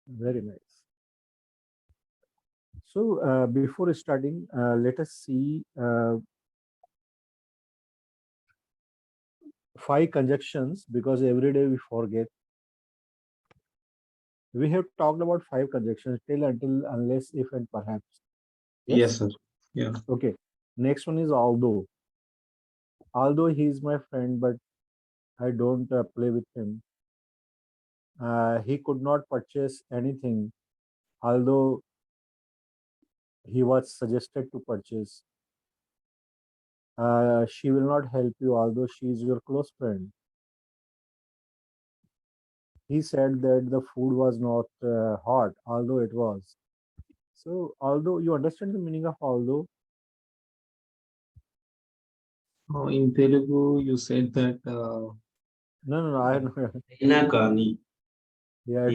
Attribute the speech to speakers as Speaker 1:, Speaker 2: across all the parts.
Speaker 1: Very nice. So before starting, let us see five conjunctions because every day we forget. We have talked about five conjunctions till, until, unless, if, and perhaps.
Speaker 2: Yes,
Speaker 1: Yes.
Speaker 2: sir. Yeah.
Speaker 1: Okay. Next one is although. Although he is my friend, but I don't play with him. He could not purchase anything, although he was suggested to purchase. She will not help you, although she is your close friend. He said that the food was not hot, although it was. So, although you understand the meaning of although,
Speaker 2: In Telugu, you said that.
Speaker 1: no, no, no, I know.
Speaker 3: అయినా కానీ
Speaker 1: Yeah,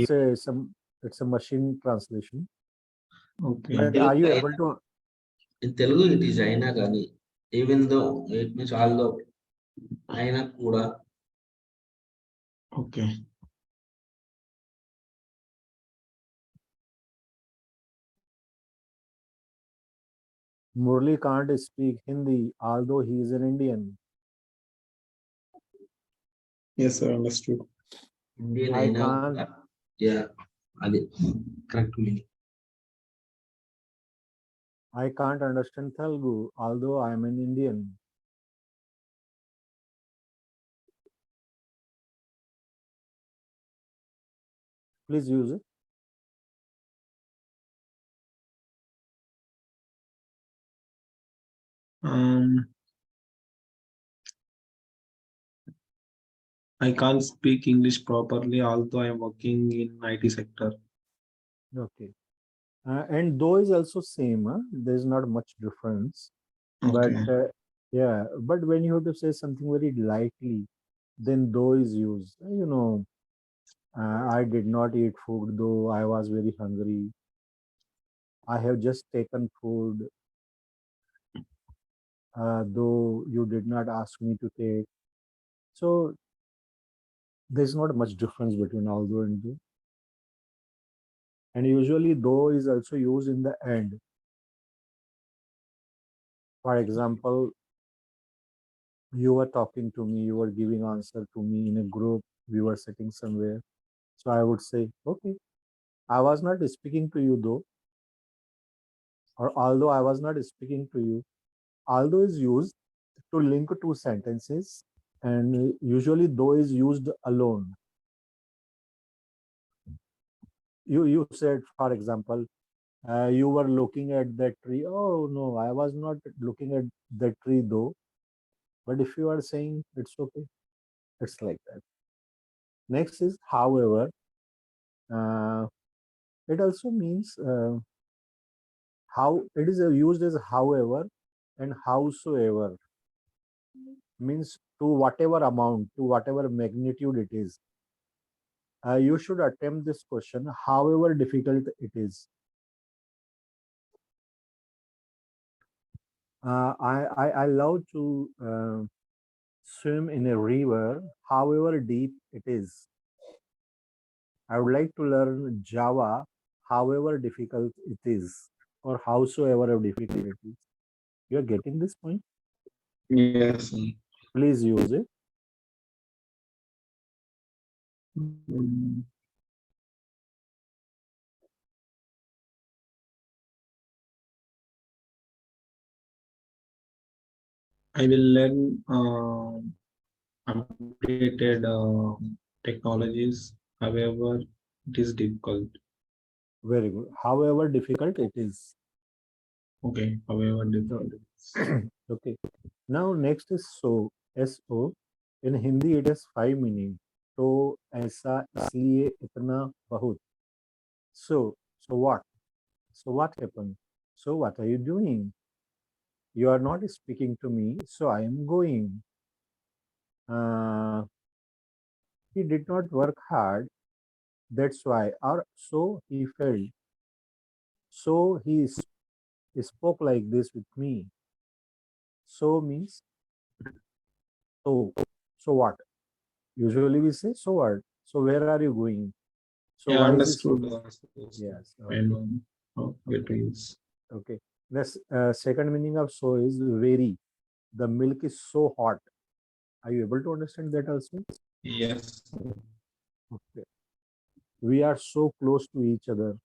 Speaker 1: it's a machine translation.
Speaker 2: Okay.
Speaker 1: But are
Speaker 3: Telugu
Speaker 1: you
Speaker 3: అయినా
Speaker 1: able to?
Speaker 3: in Telugu it is అయినా కానీ even though it means although అయినా కూడా
Speaker 2: Okay.
Speaker 1: Murli can't speak Hindi, although he is an Indian.
Speaker 2: Yes, sir. Understood.
Speaker 3: Indian
Speaker 1: I
Speaker 3: అయినా
Speaker 1: can't.
Speaker 3: కూడా yeah అది correct meaning.
Speaker 1: I can't understand Telugu, although I am an Indian. Please use it.
Speaker 2: Um, I can't speak English properly, although I am working in IT sector.
Speaker 1: Okay. And though is also same. Huh? There's not much difference. But
Speaker 2: Okay.
Speaker 1: yeah, but when you have to say something very lightly, then though is used. I did not eat food, though I was very hungry. I have just taken food, though you did not ask me to take. So there's not much difference between although and though. And usually though is also used in the end. For example, you were talking to me, you were giving answer to me in a group, we were sitting somewhere. So I would say, okay, I was not speaking to you though, or although I was not speaking to you. Although is used to link two sentences, and usually though is used alone. You said, for example, you were looking at that tree. Oh no, I was not looking at that tree though. But if you are saying it's okay, it's like that. Next is however. Uh, it also means how it is used as however and howsoever means to whatever amount, to whatever magnitude it is. You should attempt this question, however difficult it is. I love to swim in a river, however deep it is. I would like to learn Java, however difficult it is, or howsoever difficult it is. You are getting this point?
Speaker 2: Yes, sir.
Speaker 1: Please use it.
Speaker 2: Mm, I will learn updated technologies. However, it is difficult.
Speaker 1: Very good. However difficult it is.
Speaker 2: Okay. However,
Speaker 1: So,
Speaker 2: difficult.
Speaker 1: okay. Now next is so. So. In Hindi it has five meaning. तो ऐसा इसलिए इतना बहुत. So what? So what happened? So what are you doing? You are not speaking to me, so I am going. Uh, he did not work hard, that's why. Or so he felt. So spoke like this with me. So means so. So what? Usually we say so what? So where are you going? So
Speaker 2: Yeah,
Speaker 1: why is this?
Speaker 2: understood.
Speaker 1: Yes.
Speaker 2: I
Speaker 1: Okay.
Speaker 2: know how it is.
Speaker 1: Okay. This second meaning of so is very. The milk is so hot. Are you able to understand that also?
Speaker 2: Yes.
Speaker 1: Okay. We are so close to each other.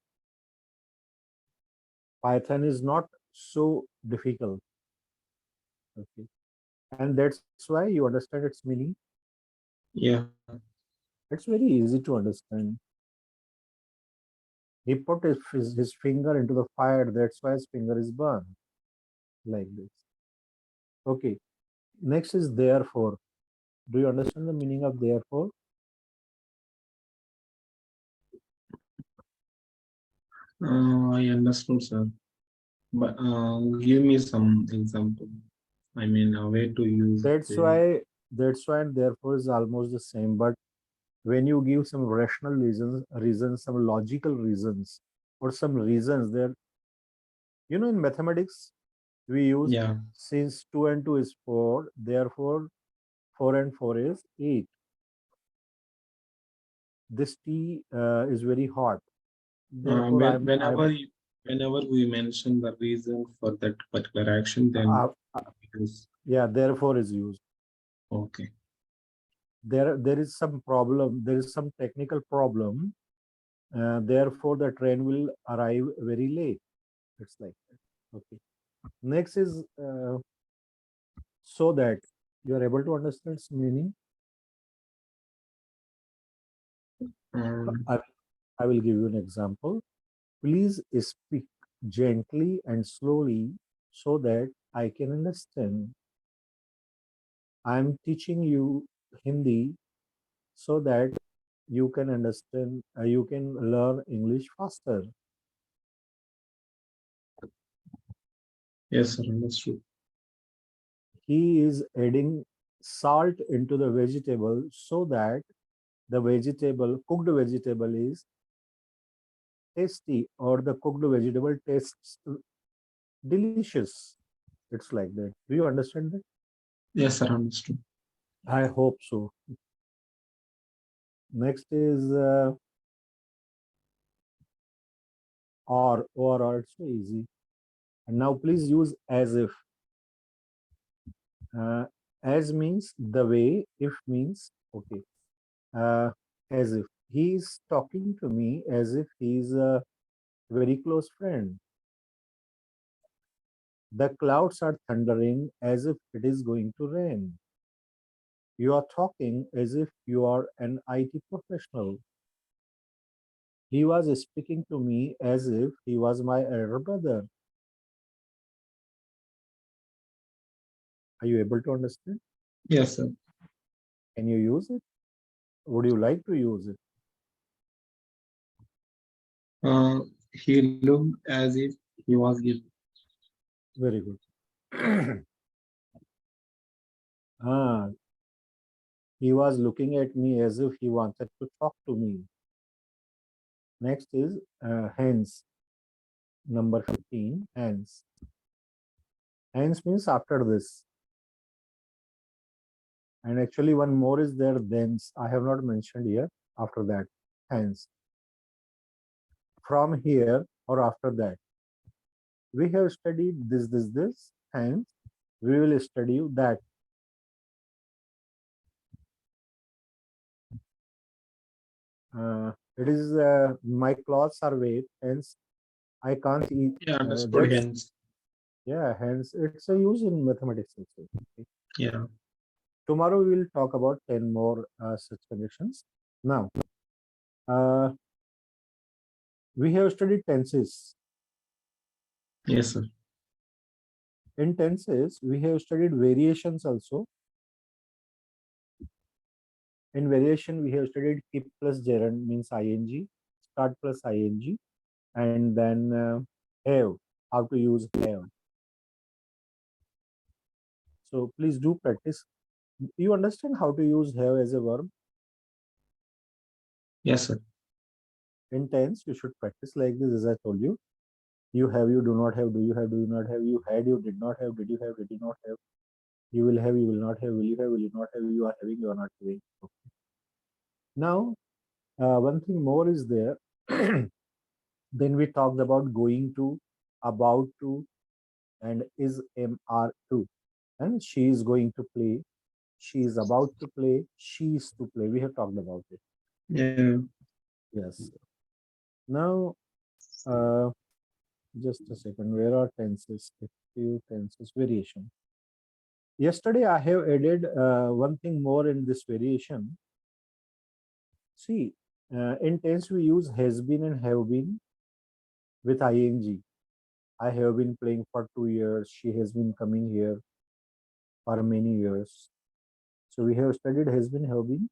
Speaker 1: Python is not so difficult. Okay. And that's why you understand its meaning.
Speaker 2: Yeah.
Speaker 1: It's very easy to understand. He put his finger into the fire. That's why his finger is burned like this. Okay. Next is therefore. Do you understand the meaning of therefore?
Speaker 2: I understood, sir. But give me some example. I mean, a way to use
Speaker 1: That's
Speaker 2: the.
Speaker 1: why and therefore is almost the same. But when you give some rational reasons, some logical reasons, or some reasons there, in mathematics we use
Speaker 2: Yeah.
Speaker 1: since 2 and 2 is 4, therefore 4 and 4 is 8. This tea is very hot. Therefore, I'm
Speaker 2: Whenever we mention the reason for that particular action, then
Speaker 1: uh, uh,
Speaker 2: it is
Speaker 1: yeah. Therefore is used.
Speaker 2: okay.
Speaker 1: There is some problem. There is some technical problem. Therefore, the train will arrive very late. It's like that. Okay. Next is so that you are able to understand its meaning.
Speaker 2: Um,
Speaker 1: I, I will give you an example. Please speak gently and slowly so that I can understand. I'm teaching you Hindi so that you can understand, you can learn English faster.
Speaker 2: yes, sir, understood.
Speaker 1: He is adding salt into the vegetable so that the cooked vegetable is tasty, or the cooked vegetable tastes delicious. It's like that. Do you understand that?
Speaker 2: Yes, sir, understood.
Speaker 1: I hope so. Next is or. It's so easy. And now please use as if. Uh, as means the way, if means okay. Uh, as if he is talking to me as if he is a very close friend. The clouds are thundering as if it is going to rain. You are talking as if you are an IT professional. He was speaking to me as if he was my elder brother. Are you able to understand?
Speaker 2: Yes, sir.
Speaker 1: Can you use it? Would you like to use it?
Speaker 2: Uh, he looked as if he was given.
Speaker 1: Very good. ah, he was looking at me as if he wanted to talk to me. Next is hence, number 15, hence. Hence means after this. And actually, one more is there, thence. I have not mentioned here. After that, hence. From here or after that. We have studied this. Hence, we will study that. It is my clothes are wet, hence I can't eat.
Speaker 2: Yeah, understood.
Speaker 1: That's
Speaker 2: Hence,
Speaker 1: yeah. Hence, it's a use in mathematics also. Okay.
Speaker 2: yeah.
Speaker 1: Tomorrow we will talk about 10 more such conditions. Now, uh, we have studied tenses.
Speaker 2: Yes, sir.
Speaker 1: In tenses, we have studied variations also. In variation, we have studied keep plus gerund means ing, start plus ing, and then have, how to use have. So please do practice. You understand how to use have as a verb?
Speaker 2: Yes, sir.
Speaker 1: In tense, you should practice like this, as I told you. You have, you do not have, do you have, do you not have, you had, you did not have, did you have, did you not have, you will have, you will not have, will you have, will you not have, you are having, you are not having. Okay. Now, One thing more is there. Then we talked about going to, about to, and is MR2. And she is going to play. She is about to play. She is to play. We have talked about it.
Speaker 2: Yeah.
Speaker 1: Yes. Now, uh, just a second. Where are tenses? Active tenses variation. Yesterday, I have added one thing more in this variation. See, in tense we use has been and have been with ing. I have been playing for 2 years. She has been coming here for many years. So we have studied has been, have been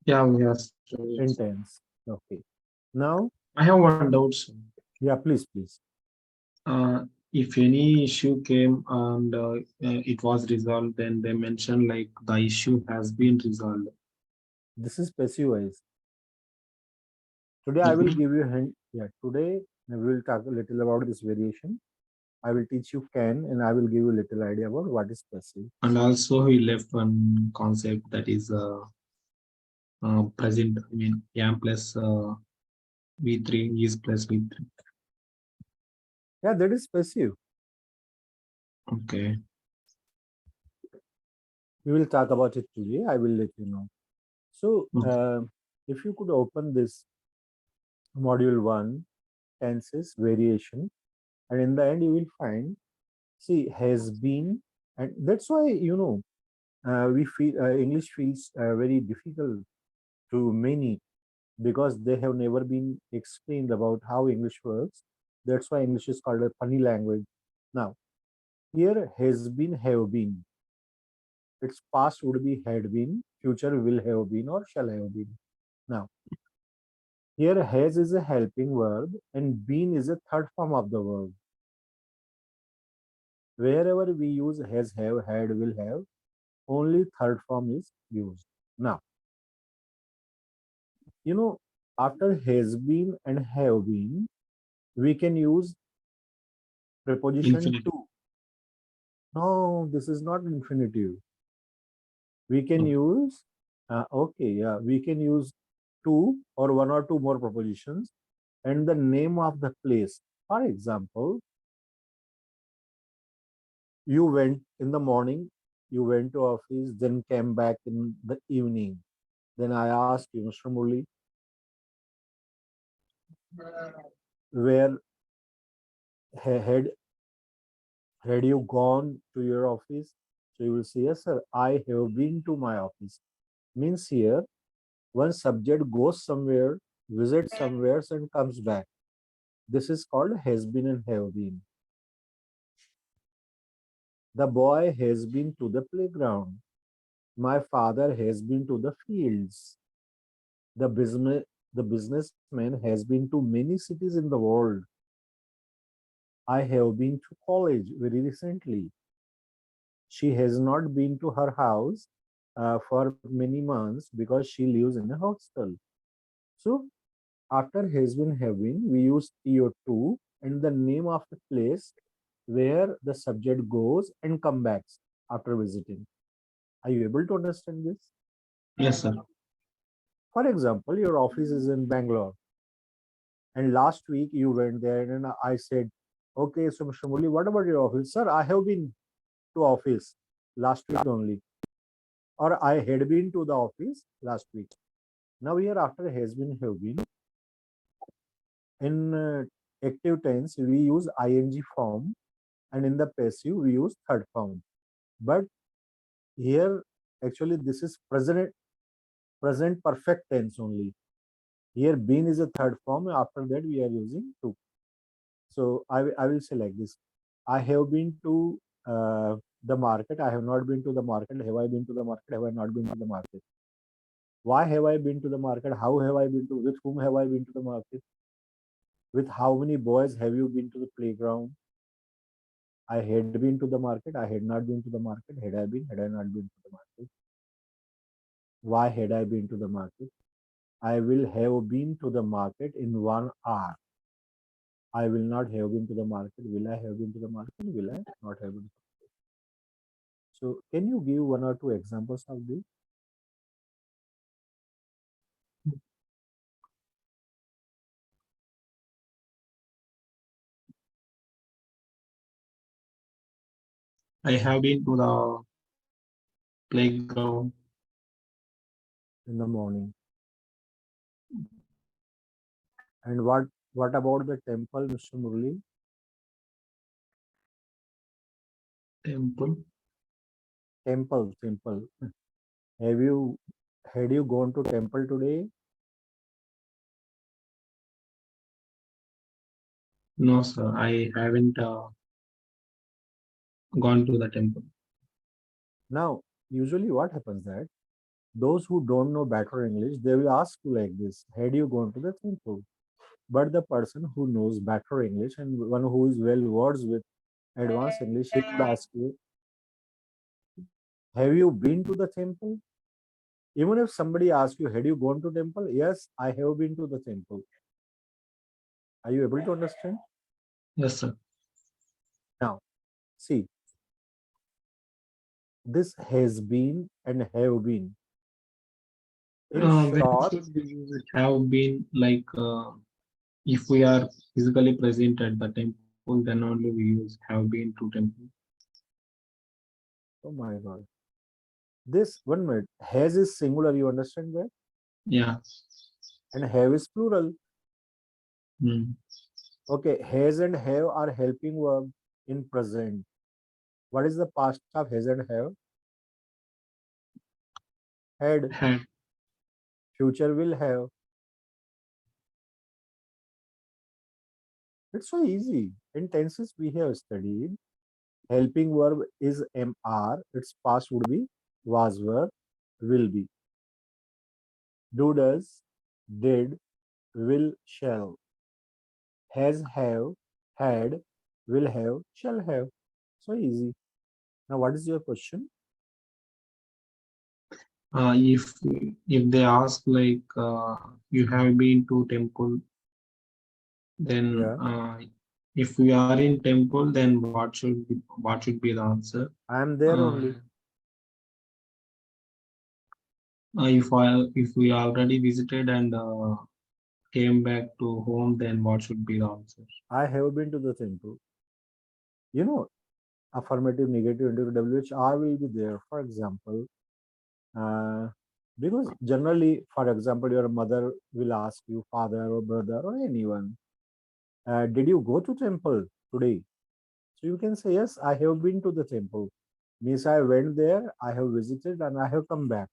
Speaker 2: Yeah, we have studied.
Speaker 1: in tense. Okay. Now,
Speaker 2: I have one doubt, sir.
Speaker 1: yeah, please, please.
Speaker 2: If any issue came and it was resolved, then they mention like the issue has been resolved.
Speaker 1: This is passive voice. Today I will
Speaker 2: Mhm.
Speaker 1: give you a hint. Yeah, today we will talk a little about this variation. I will teach you can and I will give you a little idea about what is passive.
Speaker 2: And also we left one concept that is present. I mean, am plus v3 is plus v3.
Speaker 1: Yeah, that is passive.
Speaker 2: Okay.
Speaker 1: We will talk about it today. I will let you know. So,
Speaker 2: Okay.
Speaker 1: if you could open this module one, tenses, variation, and in the end you will find, see, has been, and that's why, we feel English feels very difficult to many because they have never been explained about how English works. That's why English is called a funny language. Now, here has been, have been. Its past would be had been, future will have been or shall have been. Now, here has is a helping verb and been is a third form of the verb. Wherever we use has, have, had, will have, only third form is used. Now, you know, after has been and have been, we can use preposition
Speaker 2: Infinite.
Speaker 1: to. No, this is not infinitive. We can
Speaker 2: Okay.
Speaker 1: use, okay, yeah, we can use two or one or two more prepositions and the name of the place. For example, you went in the morning, you went to office, then came back in the evening. Then I asked you, Mr. Murli, where had had you gone to your office? So you will say, yes, sir, I have been to my office. Means here, one subject goes somewhere, visits somewhere, and comes back. This is called has been and have been. The boy has been to the playground. My father has been to the fields. The business the businessman has been to many cities in the world. I have been to college very recently. She has not been to her house for many months because she lives in a hostel. So after has been having, we use TO2 and the name of the place where the subject goes and come back after visiting. Are you able to understand this?
Speaker 2: Yes, sir.
Speaker 1: For example, your office is in Bangalore, and last week you went there, and I said, "Okay, so Mr. Murli, what about your office, sir? I have been to office last week only, or I had been to the office last week." Now here after has been have been in active tense we use ing form, and in the passive we use third form. But here actually this is present perfect tense only. Here been is a third form. After that we are using to. So I will say like this. I have been to the market. I have not been to the market. Have I been to the market? Have I not been to the market? Why have I been to the market? How have I been to? With whom have I been to the market? With how many boys have you been to the playground? I had been to the market. I had not been to the market. Had I been? Had I not been to the market? Why had I been to the market? I will have been to the market in 1 hour. I will not have been to the market. Will I have been to the market? Will I not have been? So, can you give one or two examples of this?
Speaker 2: I have been to the playground.
Speaker 1: in the morning. And what about the temple, Mr. Murli?
Speaker 2: Temple.
Speaker 1: Temple, temple. Have you had you gone to temple today?
Speaker 2: No, sir, I haven't gone to the temple.
Speaker 1: Now, usually what happens that those who don't know better English, they will ask you like this: had you gone to the temple? But the person who knows better English and one who is well versed with advanced English, he would ask you, have you been to the temple? Even if somebody asks you, had you gone to temple? Yes, I have been to the temple. Are you able to understand?
Speaker 2: Yes, sir.
Speaker 1: Now, see, this has been and have been. In
Speaker 2: When
Speaker 1: short,
Speaker 2: should we use it? Have been like if we are physically present at the temple, then only we use have been to temple.
Speaker 1: oh my God, this 1 minute, has is singular, you understand that?
Speaker 2: Yeah.
Speaker 1: And have is plural.
Speaker 2: Hmm.
Speaker 1: Okay, has and have are helping verb in present. What is the past of has and have? Had.
Speaker 2: Had.
Speaker 1: Future will have. It's so easy. In tenses we have studied. Helping verb is MR. Its past would be was, were, will be. Do, does, did, will, shall. Has, have, had, will have, shall have. So easy. Now, what is your question?
Speaker 2: If they ask like you have been to temple, then
Speaker 1: Yeah,
Speaker 2: if we are in temple, then what should be the answer?
Speaker 1: I am there
Speaker 2: Uh,
Speaker 1: only.
Speaker 2: if we already visited and came back to home, then what should be the answer?
Speaker 1: I have been to the temple. You know, affirmative, negative, interrogative, WHR will be there. For example, uh, because generally, for example, your mother will ask you, father or brother or anyone, did you go to temple today? So you can say, yes, I have been to the temple. Means I went there, I have visited, and I have come back.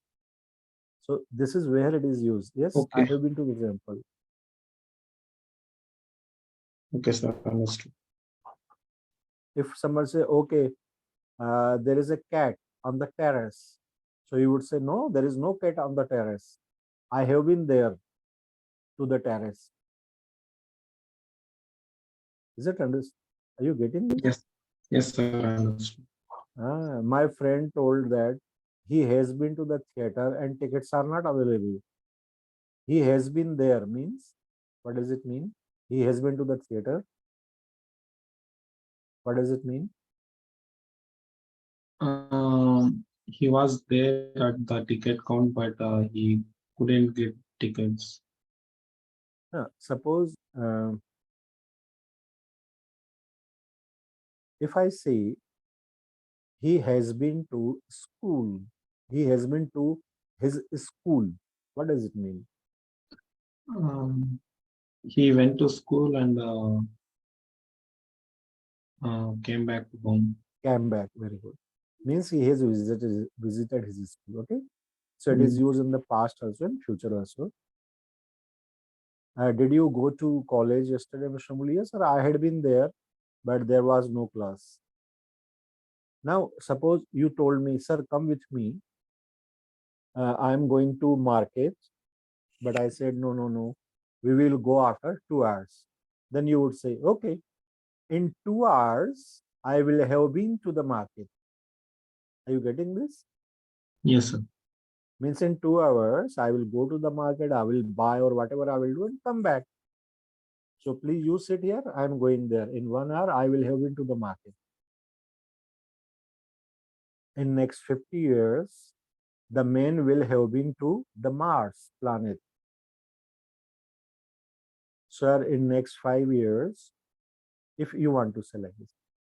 Speaker 1: So this is where it is used. Yes, I
Speaker 2: Okay,
Speaker 1: have been to the temple.
Speaker 2: okay, sir, understood.
Speaker 1: If someone say, okay, there is a cat on the terrace, so you would say, no, there is no cat on the terrace. I have been there to the terrace. Is it understood? Are you getting this?
Speaker 2: Yes, yes, sir, understood.
Speaker 1: My friend told that he has been to the theater and tickets are not available. He has been there means, what does it mean? He has been to the theater. What does it mean?
Speaker 2: He was there at the ticket count, but he couldn't get tickets.
Speaker 1: Suppose if I say he has been to school, he has been to his school. What does it mean?
Speaker 2: Um, he went to school and came back to home.
Speaker 1: Came back. Very good. Means he has visited his school. Okay. So it is
Speaker 2: Mm.
Speaker 1: used in the past also and future also. Did you go to college yesterday, Mr. Mulia? Sir, I had been there, but there was no class. Now, suppose you told me, sir, come with me. I am going to market, but I said, no, no, no. We will go after 2 hours. Then you would say, okay, in 2 hours, I will have been to the market. Are you getting this?
Speaker 2: Yes, sir.
Speaker 1: Means in 2 hours, I will go to the market, I will buy or whatever I will do and come back. So please you sit here, I am going there. In 1 hour, I will have been to the market. In next 50 years, the man will have been to the Mars planet. Sir, in next 5 years, if you want to select this.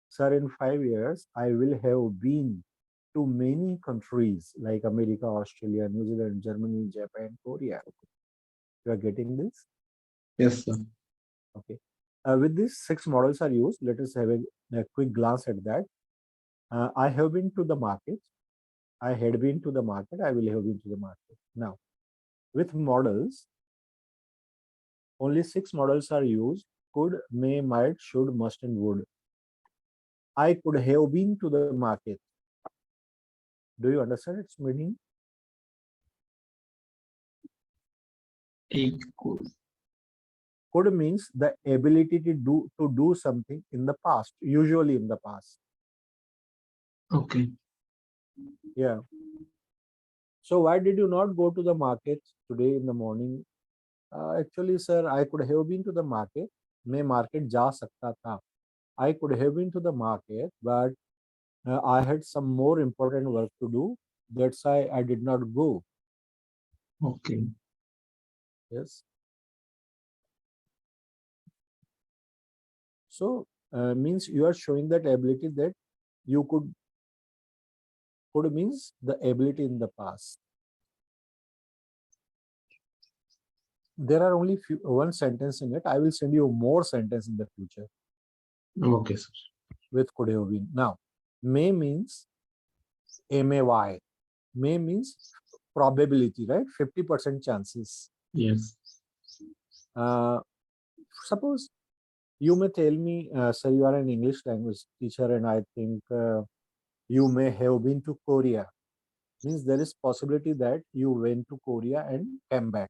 Speaker 1: Sir, in 5 years, I will have been to many countries like America, Australia, New Zealand, Germany, Japan, Korea. You are getting this?
Speaker 2: Yes, sir.
Speaker 1: Okay. With these six models are used, let us have a quick glance at that. I have been to the market. I had been to the market. I will have been to the market. Now, with models, only six models are used: could, may, might, should, must, and would. I could have been to the market. Do you understand its meaning?
Speaker 2: Equal.
Speaker 1: Could means the ability to do something in the past, usually in the past.
Speaker 2: Okay.
Speaker 1: Yeah. So why did you not go to the market today in the morning? Actually, sir, I could have been to the market. मैं market जा सकता था. I could have been to the market, but I had some more important work to do. That's why I did not go.
Speaker 2: Okay.
Speaker 1: Yes. So means you are showing that ability that you could means the ability in the past. There are only one sentence in it. I will send you more sentence in the future
Speaker 2: Okay, sir.
Speaker 1: with could have been. Now, may means may. May means probability, right? 50% chances.
Speaker 2: Yes.
Speaker 1: Uh, Suppose you may tell me, sir, you are an English language teacher, and I think you may have been to Korea. Means there is possibility that you went to Korea and came back.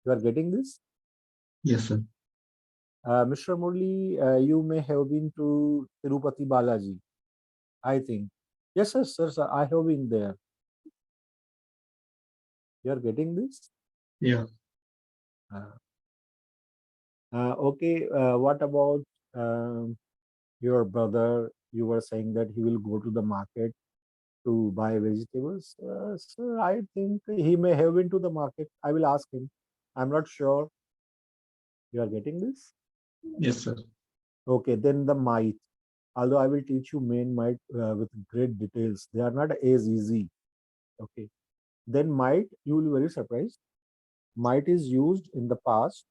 Speaker 1: You are getting this?
Speaker 2: Yes, sir.
Speaker 1: Mr. Murli, you may have been to Tirupati Balaji, I think. Yes, sir, I have been there. You are getting this?
Speaker 2: Yeah.
Speaker 1: Uh, okay, what about your brother? You were saying that he will go to the market to buy vegetables. Sir, I think he may have been to the market. I will ask him. I'm not sure. You are getting this?
Speaker 2: Yes, sir.
Speaker 1: Okay, then the might. Although I will teach you main might with great details. They are not as easy. Okay. Then might, you will be very surprised. Might is used in the past.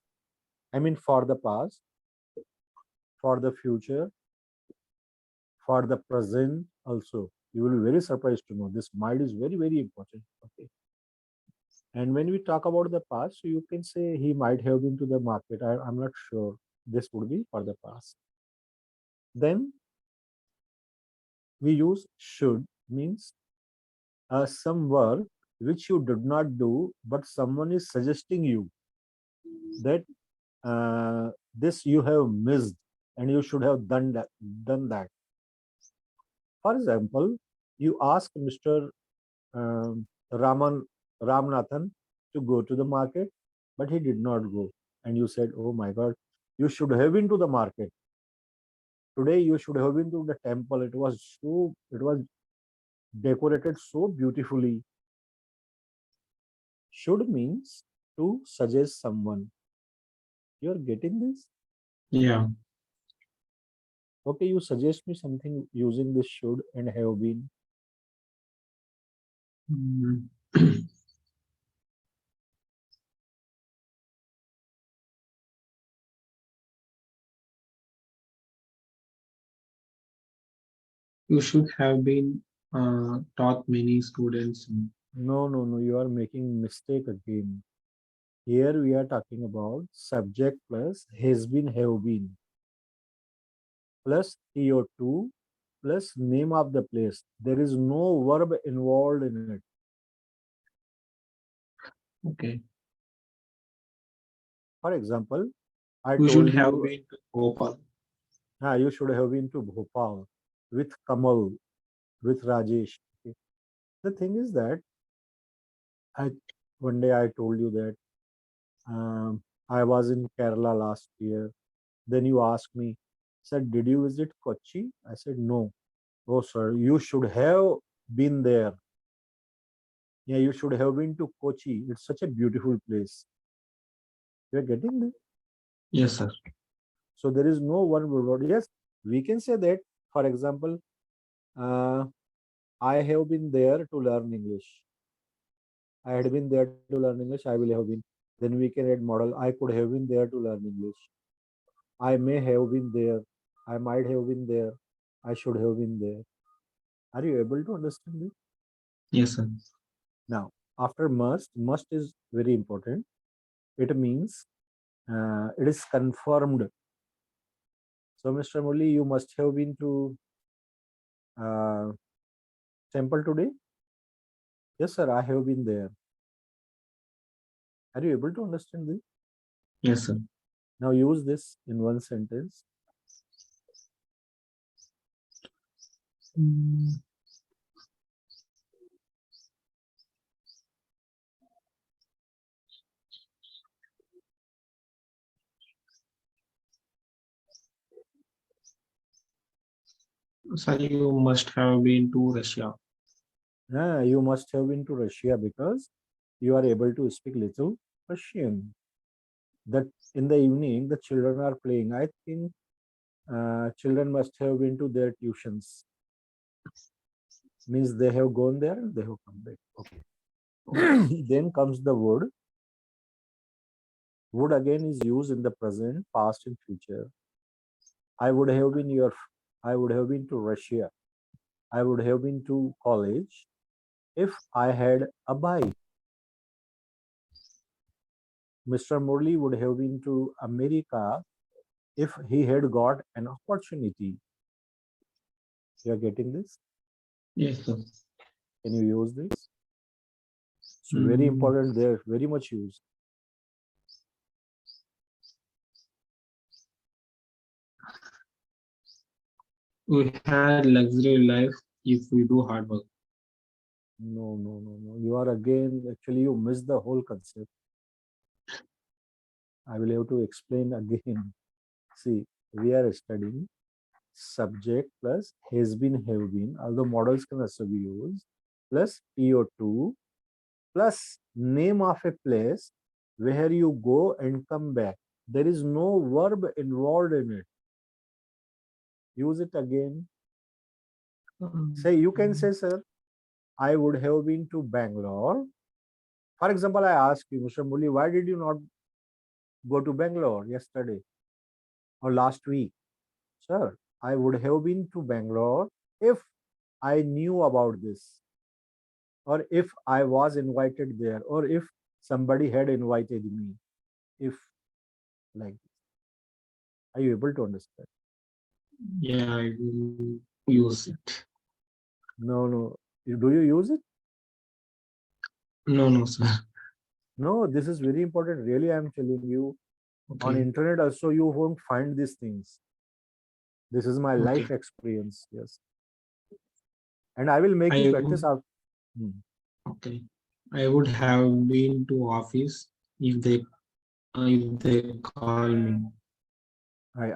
Speaker 1: I mean, for the past, for the future, for the present also. You will be very surprised to know this might is very, very important. Okay. And when we talk about the past, so you can say he might have been to the market. I'm not sure. This would be for the past. Then we use should means some work which you did not do, but someone is suggesting you that this you have missed and you should have done that. For example, you ask Mr. Um, Raman Ramnathan to go to the market, but he did not go. And you said, "Oh my God, you should have been to the market today. You should have been to the temple. It was decorated so beautifully." Should means to suggest someone. You are getting this?
Speaker 2: Yeah.
Speaker 1: Okay, you suggest me something using this should and have been.
Speaker 2: Mm. You should have been taught many students.
Speaker 1: No, no, no, you are making mistake again. Here we are talking about subject plus has been, have been, plus CO2 plus name of the place. There is no verb involved in it.
Speaker 2: Okay.
Speaker 1: For example, I
Speaker 2: You should
Speaker 1: told
Speaker 2: have
Speaker 1: you,
Speaker 2: been to Bhopal.
Speaker 1: you should have been to Bhopal with Kamal, with Rajesh. Okay. The thing is that I one day I told you that I was in Kerala last year. Then you asked me, said, did you visit Kochi? I said, no. Oh, sir, you should have been there. Yeah, you should have been to Kochi. It's such a beautiful place. You're getting this?
Speaker 2: Yes, sir.
Speaker 1: So there is no one word. Yes, we can say that For example, uh, I have been there to learn English. I had been there to learn English. I will have been. Then we can add model. I could have been there to learn English. I may have been there. I might have been there. I should have been there. Are you able to understand this?
Speaker 2: Yes, sir.
Speaker 1: Now, after must is very important. It means it is confirmed. So, Mr. Murli, you must have been to uh, temple today. Yes, sir. I have been there. Are you able to understand this?
Speaker 2: Yes, sir.
Speaker 1: Now use this in one sentence.
Speaker 2: Mm. Sir, you must have been to Russia.
Speaker 1: You must have been to Russia because you are able to speak little Russian. That in the evening the children are playing. I think children must have been to their tuitions. Means they have gone there and they have come back. Okay. Then comes the would. Would again is used in the present, past, and future. I would have been your. I would have been to Russia. I would have been to college if I had a bike. Mr. Murli would have been to America if he had got an opportunity. You are getting this?
Speaker 2: Yes, sir.
Speaker 1: Can you use this? So very
Speaker 2: Mm.
Speaker 1: important there, very much used.
Speaker 2: We had luxury life if we do hard work.
Speaker 1: No, no, no, no. You are again, actually, you missed the whole concept. I will have to explain again. See, we are studying subject plus has been, have been, although models can also be used, plus PO2 plus name of a place where you go and come back. There is no verb involved in it. Use it again. Say, you can say, sir, I would have been to Bangalore. For example, I ask you, Mr. Muli, why did you not go to Bangalore yesterday or last week? Sir, I would have been to Bangalore if I knew about this, or if I was invited there, or if somebody had invited me. If like, are you able to understand?
Speaker 2: Yeah, I will use it.
Speaker 1: No, no. Do you use it?
Speaker 2: No, no, sir.
Speaker 1: No, this is very important. Really, I'm telling you. On
Speaker 2: Okay.
Speaker 1: internet also, you won't find these things. This is my
Speaker 2: Okay.
Speaker 1: life experience. Yes, and I will make you
Speaker 2: I
Speaker 1: practice.
Speaker 2: would,
Speaker 1: Hmm.
Speaker 2: okay. I would have been to office if they call me.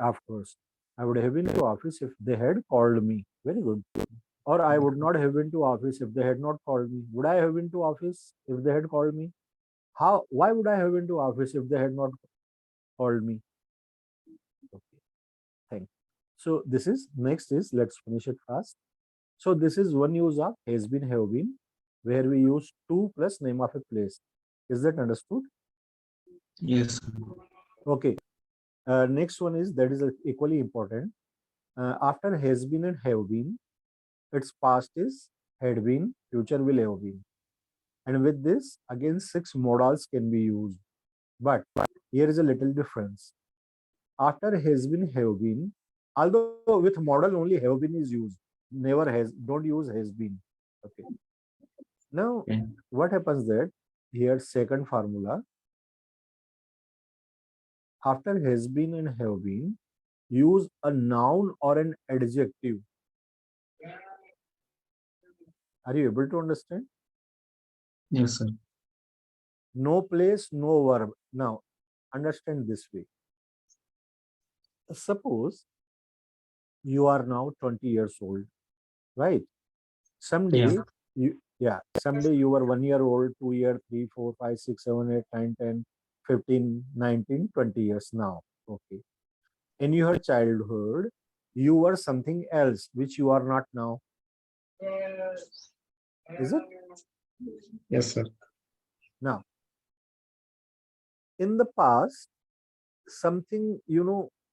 Speaker 1: Of course, I would have been to office if they had called me. Very good. Or I would not have been to office if they had not called me. Would I have been to office if they had called me? How? Why would I have been to office if they had not called me? Okay, thank you. So this is next is let's finish it fast. So this is one use of has been, have been, where we use to plus name of a place. Is that understood?
Speaker 2: Yes, sir.
Speaker 1: Okay. Next one is that is equally important. After has been and have been, its past is had been, future will have been. And with this, again, six modals can be used. But here is a little difference. After has been, have been, although with modal only have been is used, never has, don't use has been. Okay. Now,
Speaker 2: Okay.
Speaker 1: what happens that here, second formula, after has been and have been, use a noun or an adjective. Are you able to understand?
Speaker 2: Yes, sir.
Speaker 1: No place, no verb. Now, understand this way. Suppose you are now 20 years old, right?
Speaker 2: Yeah.
Speaker 1: Someday, someday you were 1 year old, 2 year, 3, 4, 5, 6, 7, 8, 9, 10, 15, 19, 20 years now. Okay. In your childhood, You were something else which you are not now. Is it?
Speaker 2: Yes, sir.
Speaker 1: Now, in the past, something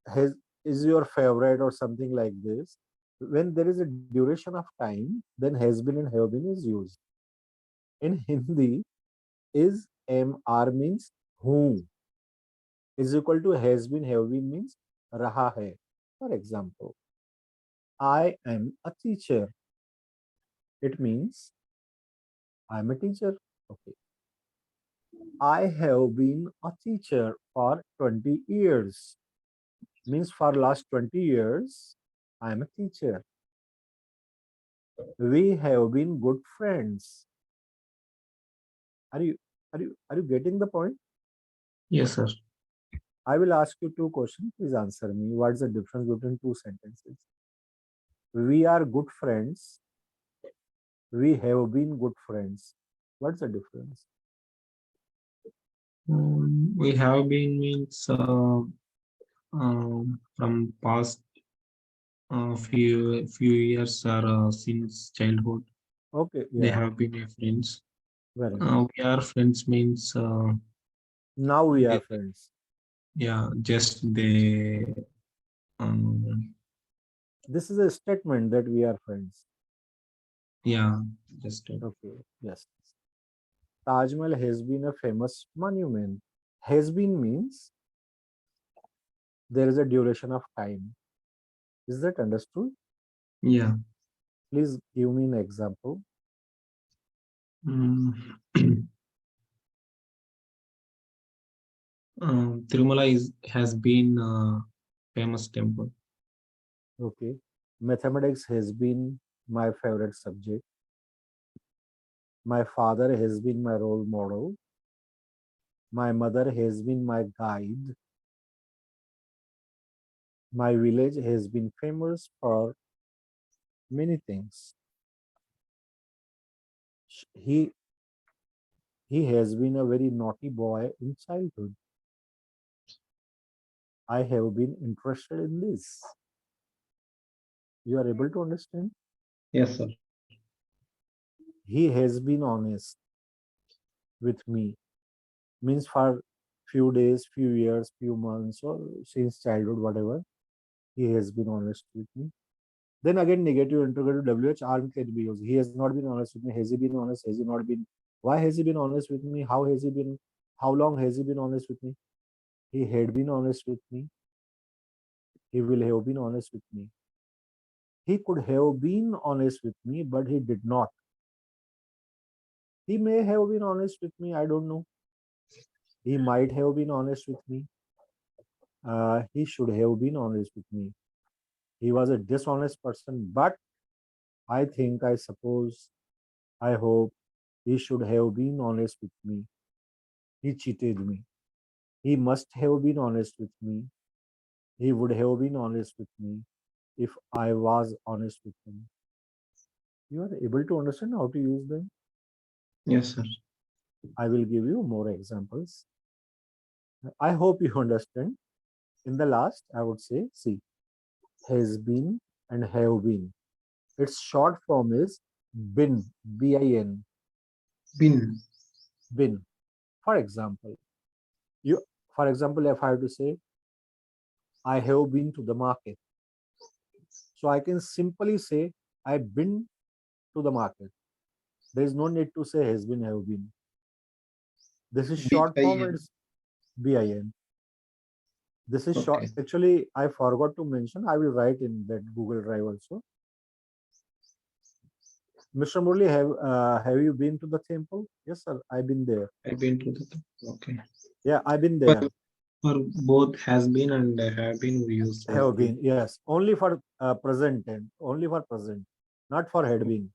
Speaker 1: has is your favorite or something like this. When there is a duration of time, then has been and have been is used. In Hindi, is am are means who is equal to has been have been means raha hai. For example, I am a teacher. It means I am a teacher. Okay. I have been a teacher for 20 years. Means for last 20 years, I am a teacher. We have been good friends. Are you are you getting the point?
Speaker 2: Yes, sir.
Speaker 1: I will ask you two questions. Please answer me. What's the difference between two sentences? We are good friends. We have been good friends. What's the difference?
Speaker 2: We have been means from past few years or since childhood
Speaker 1: Okay,
Speaker 2: they
Speaker 1: yeah,
Speaker 2: have been a friends.
Speaker 1: very nice.
Speaker 2: We are friends means
Speaker 1: Now we are
Speaker 2: they,
Speaker 1: friends.
Speaker 2: yeah, just they
Speaker 1: This is a statement that we are friends.
Speaker 2: yeah, just
Speaker 1: Okay, yes. Taj Mahal has been a famous monument. Has been means there is a duration of time. Is that understood?
Speaker 2: yeah.
Speaker 1: Please give me an example.
Speaker 2: Mm. Tirumala is has been famous temple.
Speaker 1: Okay. Mathematics has been my favorite subject. My father has been my role model. My mother has been my guide. My village has been famous for many things. He he has been a very naughty boy in childhood. I have been interested in this. You are able to understand?
Speaker 2: Yes, sir.
Speaker 1: He has been honest with me. Means for few days, few years, few months, or since childhood, whatever. He has been honest with me. Then again, negative interrogative WH arm can be used. He has not been honest with me. Has he been honest? Has he not been? Why has he been honest with me? How has he been? How long has he been honest with me? He had been honest with me. He will have been honest with me. He could have been honest with me, but he did not. He may have been honest with me. I don't know. He might have been honest with me. He should have been honest with me. He was a dishonest person, but I think, I suppose, I hope he should have been honest with me. He cheated me. He must have been honest with me. He would have been honest with me if I was honest with him. You are able to understand how to use them?
Speaker 2: Yes, sir.
Speaker 1: I will give you more examples. I hope you understand. In the last, I would say, see, has been and have been. Its short form is bin, bin,
Speaker 2: Been.
Speaker 1: bin. For example, you, for example, if I have to say, I have been to the market. So I can simply say, I've been to the market. There is no need to say has been, have been. This is short form,
Speaker 2: BIN.
Speaker 1: it's bin. This is short.
Speaker 2: Okay.
Speaker 1: Actually, I forgot to mention. I will write in that Google Drive also. Mr. Murli, have you been to the temple? Yes, sir. I've been there.
Speaker 2: I've been to the okay.
Speaker 1: Yeah, I've been
Speaker 2: For
Speaker 1: there.
Speaker 2: for both has been and have been we use has
Speaker 1: Have
Speaker 2: been.
Speaker 1: been. Yes, only for present tense. Only for present, not for had been,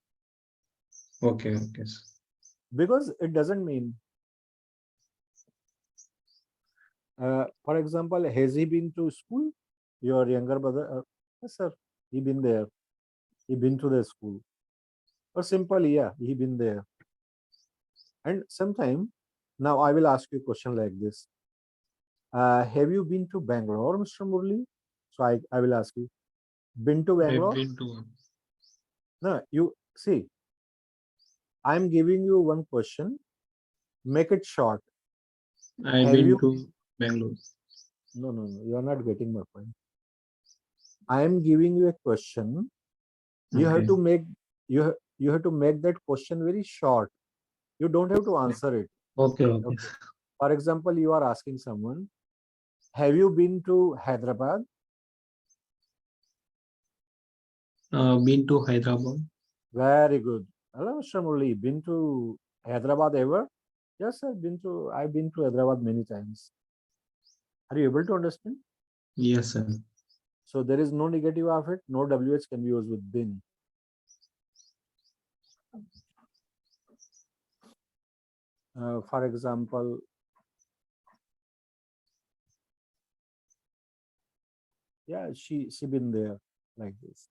Speaker 2: Okay, okay.
Speaker 1: because it doesn't mean. For example, has he been to school? Your younger brother? Yes, sir. He been there. He been to the school. Or simply, yeah, he been there. And sometime, now I will ask you a question like this. Have you been to Bangalore, Mr. Murli? So I will ask you, Been to
Speaker 2: I've
Speaker 1: Bangalore?
Speaker 2: been to.
Speaker 1: No, you see, I'm giving you one question. Make it short.
Speaker 2: I've
Speaker 1: Have
Speaker 2: been
Speaker 1: you?
Speaker 2: to Bangalore.
Speaker 1: No, no, no. You are not getting my point. I am giving you a question. You have
Speaker 2: Okay.
Speaker 1: to make you have to make that question very short. You don't have to answer it.
Speaker 2: Okay. Okay.
Speaker 1: Okay. For example, you are asking someone, "Have you been to Hyderabad?"
Speaker 2: Been to Hyderabad.
Speaker 1: Very good. Hello, Mr. Murli. Been to Hyderabad ever? Yes, I've been to Hyderabad many times. Are you able to understand?
Speaker 2: Yes, sir.
Speaker 1: So there is no negative of it. No WH can be used with been. For example, yeah, she been there like this.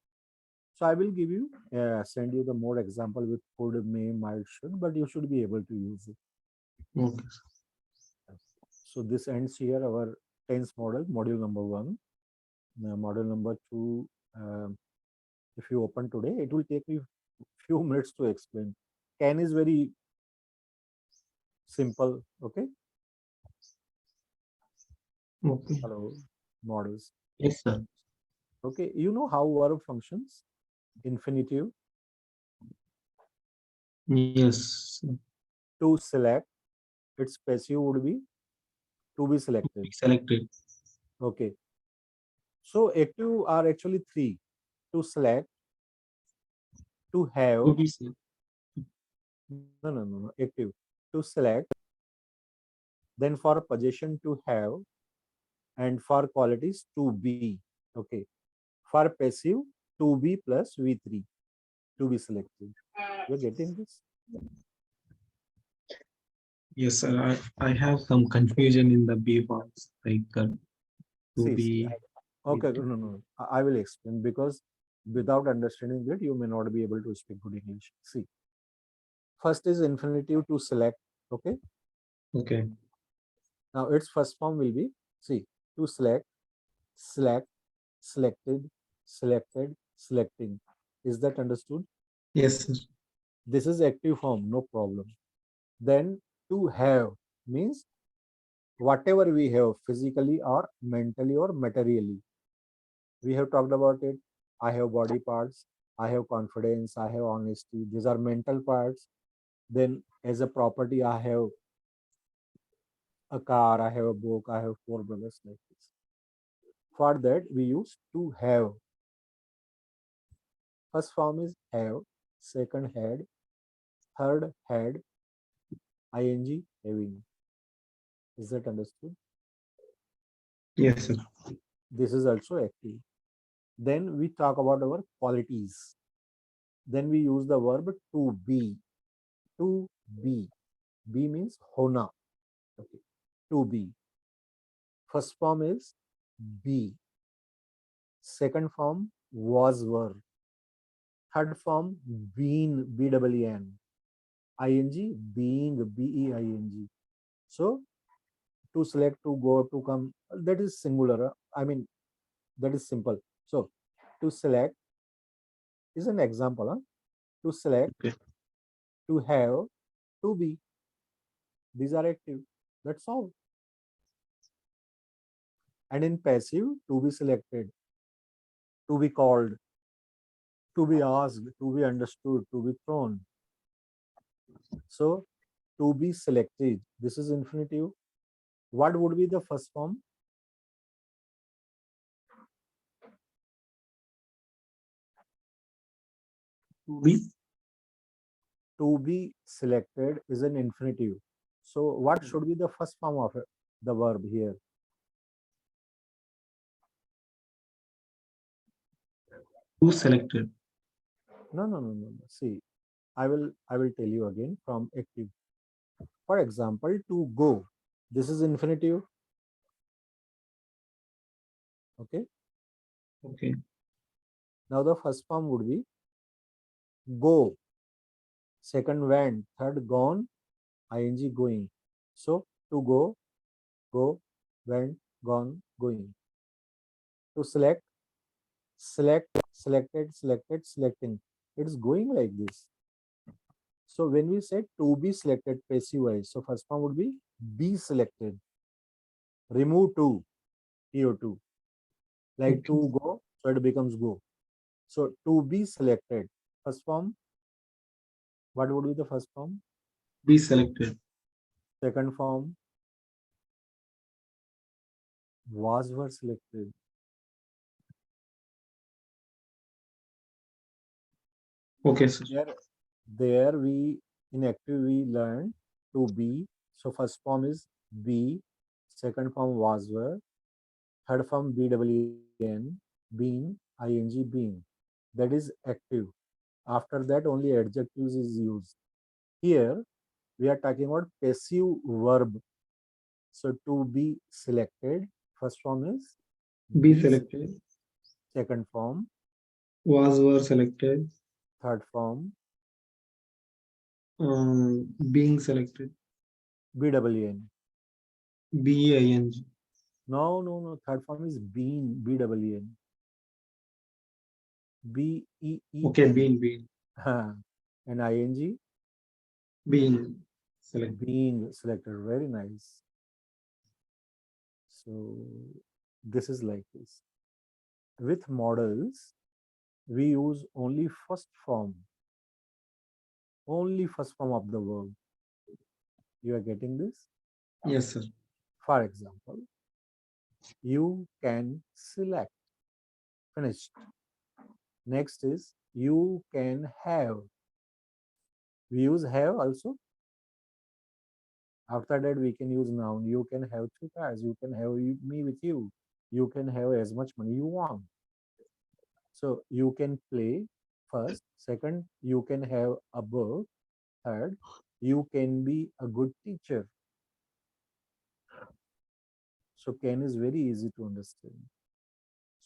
Speaker 1: So I will give you send you the more example with could, may, might, should, but you should be able to use it.
Speaker 2: Okay.
Speaker 1: So this ends here our tense model, module number one. Module number two. If you open today, it will take me few minutes to explain. Can is very simple. Okay.
Speaker 2: Okay.
Speaker 1: Hello, models.
Speaker 2: Yes, sir.
Speaker 1: Okay, you know how verb functions? Infinitive,
Speaker 2: Yes.
Speaker 1: to select, its passive would be to be selected.
Speaker 2: Selected.
Speaker 1: Okay, so active are actually three: to select, to
Speaker 2: To
Speaker 1: have.
Speaker 2: be se-
Speaker 1: No, active, to select, then for possession to have, and for qualities to be. Okay, for passive to be plus V3, to be selected. You're getting this?
Speaker 2: Yes, sir. I have some confusion in the B parts, like to
Speaker 1: See,
Speaker 2: be with.
Speaker 1: okay, no. I will explain because without understanding it, you may not be able to speak good English. See, first is infinitive to select. Okay,
Speaker 2: Okay.
Speaker 1: now its first form will be see to select, select, selected, selected, selecting. Is that understood?
Speaker 2: Yes, sir.
Speaker 1: This is active form, no problem. Then to have means whatever we have physically or mentally or materially. We have talked about it. I have body parts, I have confidence, I have honesty. These are mental parts. Then as a property, I have a car, I have a book, I have four brothers like this. For that, we use to have. First form is have, second had, third had, ing having. Is that understood?
Speaker 2: Yes, sir.
Speaker 1: This is also active. Then we talk about our qualities. Then we use the verb to be. To be. Be means hona. Okay. To be. First form is be. Second form was were. Third form been BEEN. ing being being. So to select, to go, to come, that is singular. I mean that is simple. So to select is an example. To select,
Speaker 2: Okay.
Speaker 1: to have, to be. These are active. That's all. And in passive, to be selected, to be called, to be asked, to be understood, to be thrown. So to be selected, this is infinitive. What would be the first form?
Speaker 2: To be.
Speaker 1: To be selected is an infinitive. So what should be the first form of the verb here?
Speaker 2: To selected.
Speaker 1: No. See, I will tell you again from active. For example, to go. This is infinitive. Okay.
Speaker 2: Okay.
Speaker 1: Now the first form would be go. Second went. Third gone. Ing going. So to go, went, gone, going. To select, select, selected, selected, selecting. It's going like this. So when we say to be selected passive voice, so first form would be selected. Remove to, to, like
Speaker 2: Okay.
Speaker 1: to go, so it becomes go. So to be selected. First form, what would be the first form?
Speaker 2: Be selected.
Speaker 1: Second form, was were selected.
Speaker 2: Okay, sir.
Speaker 1: There we in active we learn to be. So first form is be, second form was were, third form BWN, being, ing being. That is active. After that only adjectives is used. Here we are talking about passive verb. So to be selected, first form is
Speaker 2: Be
Speaker 1: be
Speaker 2: selected.
Speaker 1: selected. Second form,
Speaker 2: Was were selected.
Speaker 1: third form,
Speaker 2: Being selected.
Speaker 1: BWN.
Speaker 2: BEING.
Speaker 1: No, no, no. Third form is being, BWN. B E E
Speaker 2: Okay,
Speaker 1: N.
Speaker 2: being.
Speaker 1: And ing,
Speaker 2: Being selected.
Speaker 1: being selected. Very nice. So this is like this. With models, we use only first form of the verb. You are getting this?
Speaker 2: Yes, sir.
Speaker 1: For example, you can select. Finished. Next is you can have. We use have also. After that, we can use noun. You can have two cars. You can have me with you. You can have as much money you want. So you can play first. Second, you can have a book. Third, you can be a good teacher. So can is very easy to understand.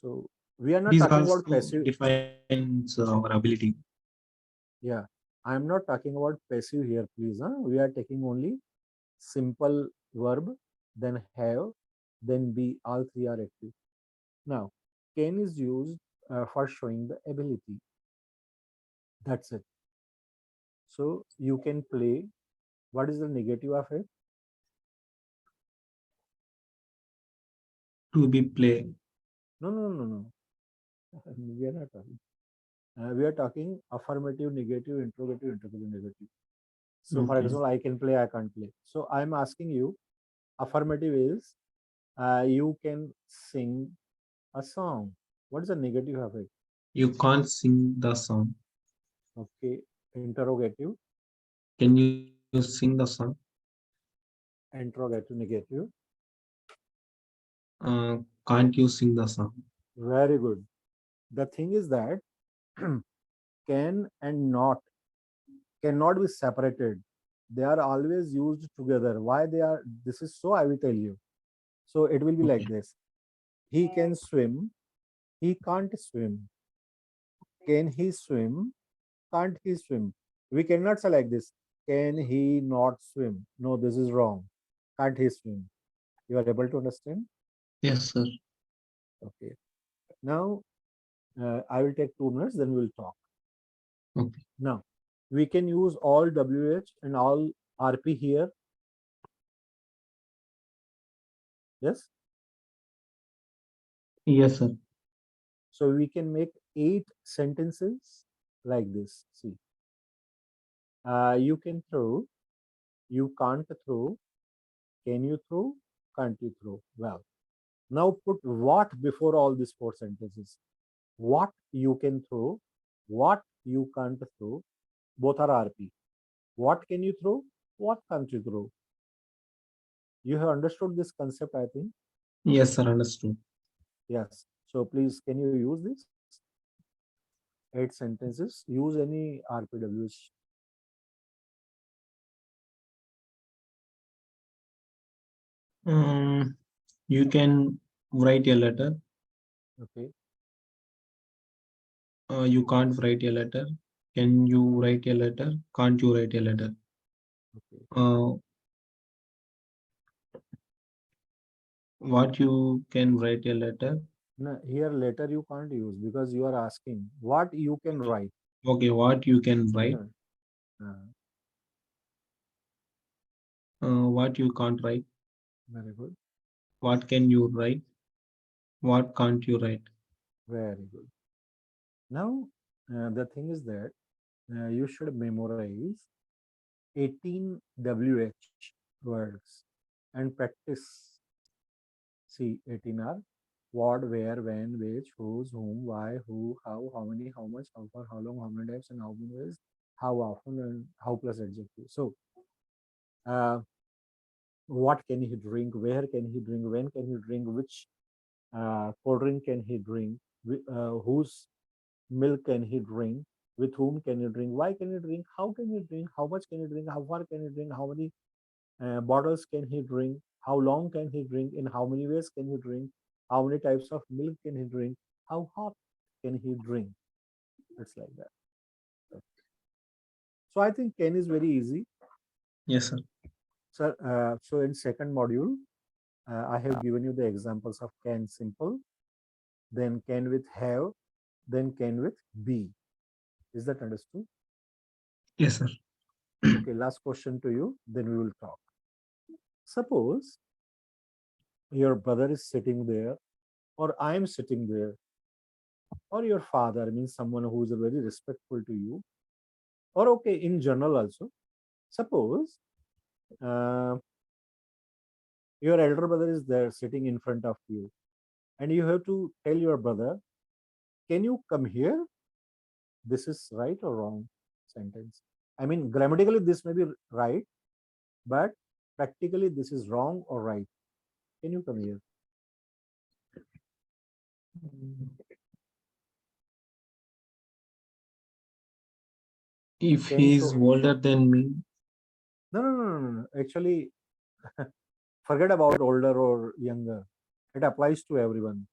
Speaker 1: So we are not
Speaker 2: This
Speaker 1: talking about
Speaker 2: also
Speaker 1: passive.
Speaker 2: defines our ability.
Speaker 1: Yeah, I'm not talking about passive here, please. Huh? We are taking only simple verb, then have, then be. All three are active. Now, can is used for showing the ability. That's it. So you can play. What is the negative of it?
Speaker 2: To be play.
Speaker 1: No, no, no, no. We are not talking. We are talking affirmative, negative, interrogative, interrogative, negative. So, for
Speaker 2: Okay.
Speaker 1: example, I can play, I can't play. So, I'm asking you, affirmative is you can sing a song. What is the negative of it?
Speaker 2: You can't sing the song.
Speaker 1: Okay, interrogative,
Speaker 2: Can you sing the song?
Speaker 1: interrogative, negative.
Speaker 2: Can't you sing the song?
Speaker 1: Very good. The thing is that can and not cannot be separated. They are always used together. Why they are? This is so. I will tell you. So it will be like
Speaker 2: Okay.
Speaker 1: this. He can swim. He can't swim. Can he swim? Can't he swim? We cannot say like this. Can he not swim? No, this is wrong. Can't he swim? You are able to understand?
Speaker 2: Yes, sir.
Speaker 1: Okay. Now I will take 2 minutes, then we'll talk.
Speaker 2: Okay.
Speaker 1: Now we can use all WH and all RP here. Yes.
Speaker 2: Yes, sir.
Speaker 1: So we can make 8 sentences like this. See, you can throw, you can't throw, can you throw, can't you throw? Well, now put what before all these 4 sentences. What you can throw, what you can't throw, both are RP. What can you throw? What can't you throw? You have understood this concept, I think.
Speaker 2: Yes, sir. Understood.
Speaker 1: Yes. So please, can you use this? 8 sentences. Use any RPWH.
Speaker 2: You can write a letter.
Speaker 1: Okay.
Speaker 2: You can't write a letter. Can you write a letter? Can't you write a letter?
Speaker 1: Okay.
Speaker 2: Uh, what you can write a letter?
Speaker 1: No, here later you can't use because you are asking what you can write.
Speaker 2: Okay, what you can write,
Speaker 1: No. Uh,
Speaker 2: what you can't write,
Speaker 1: Very good.
Speaker 2: what can you write, what can't you write.
Speaker 1: Very good. Now, the thing is that you should memorize 18 WH words and practice. See, 18 are what, where, when, which, whose, whom, why, who, how many, how much, how far, how long, how many times, and how many ways, how often, and how plus adjective. So, uh, what can he drink? Where can he drink? When can he drink? Which cold drink can he drink? Whose milk can he drink? With whom can you drink? Why can you drink? How can you drink? How much can you drink? How far can you drink? How many bottles can he drink? How long can he drink? In how many ways can he drink? How many types of milk can he drink? How hot can he drink? It's like that. So I think can is very easy.
Speaker 2: Yes, sir.
Speaker 1: So, so in second module, I have given you the examples of can simple, then can with have, then can with be. Is that understood?
Speaker 2: Yes, sir.
Speaker 1: Okay, last question to you, then we will talk. Suppose your brother is sitting there, or I am sitting there, or your father means someone who is very respectful to you, or okay, in general also. Suppose uh, your elder brother is there sitting in front of you, and you have to tell your brother, can you come here? This is right or wrong sentence. I mean, grammatically, this may be right, but practically, this is wrong or right. Can you come here?
Speaker 2: If
Speaker 1: Can
Speaker 2: he is
Speaker 1: show.
Speaker 2: older than me,
Speaker 1: No, no, no, no, no. Actually, forget about older or younger. It applies to everyone.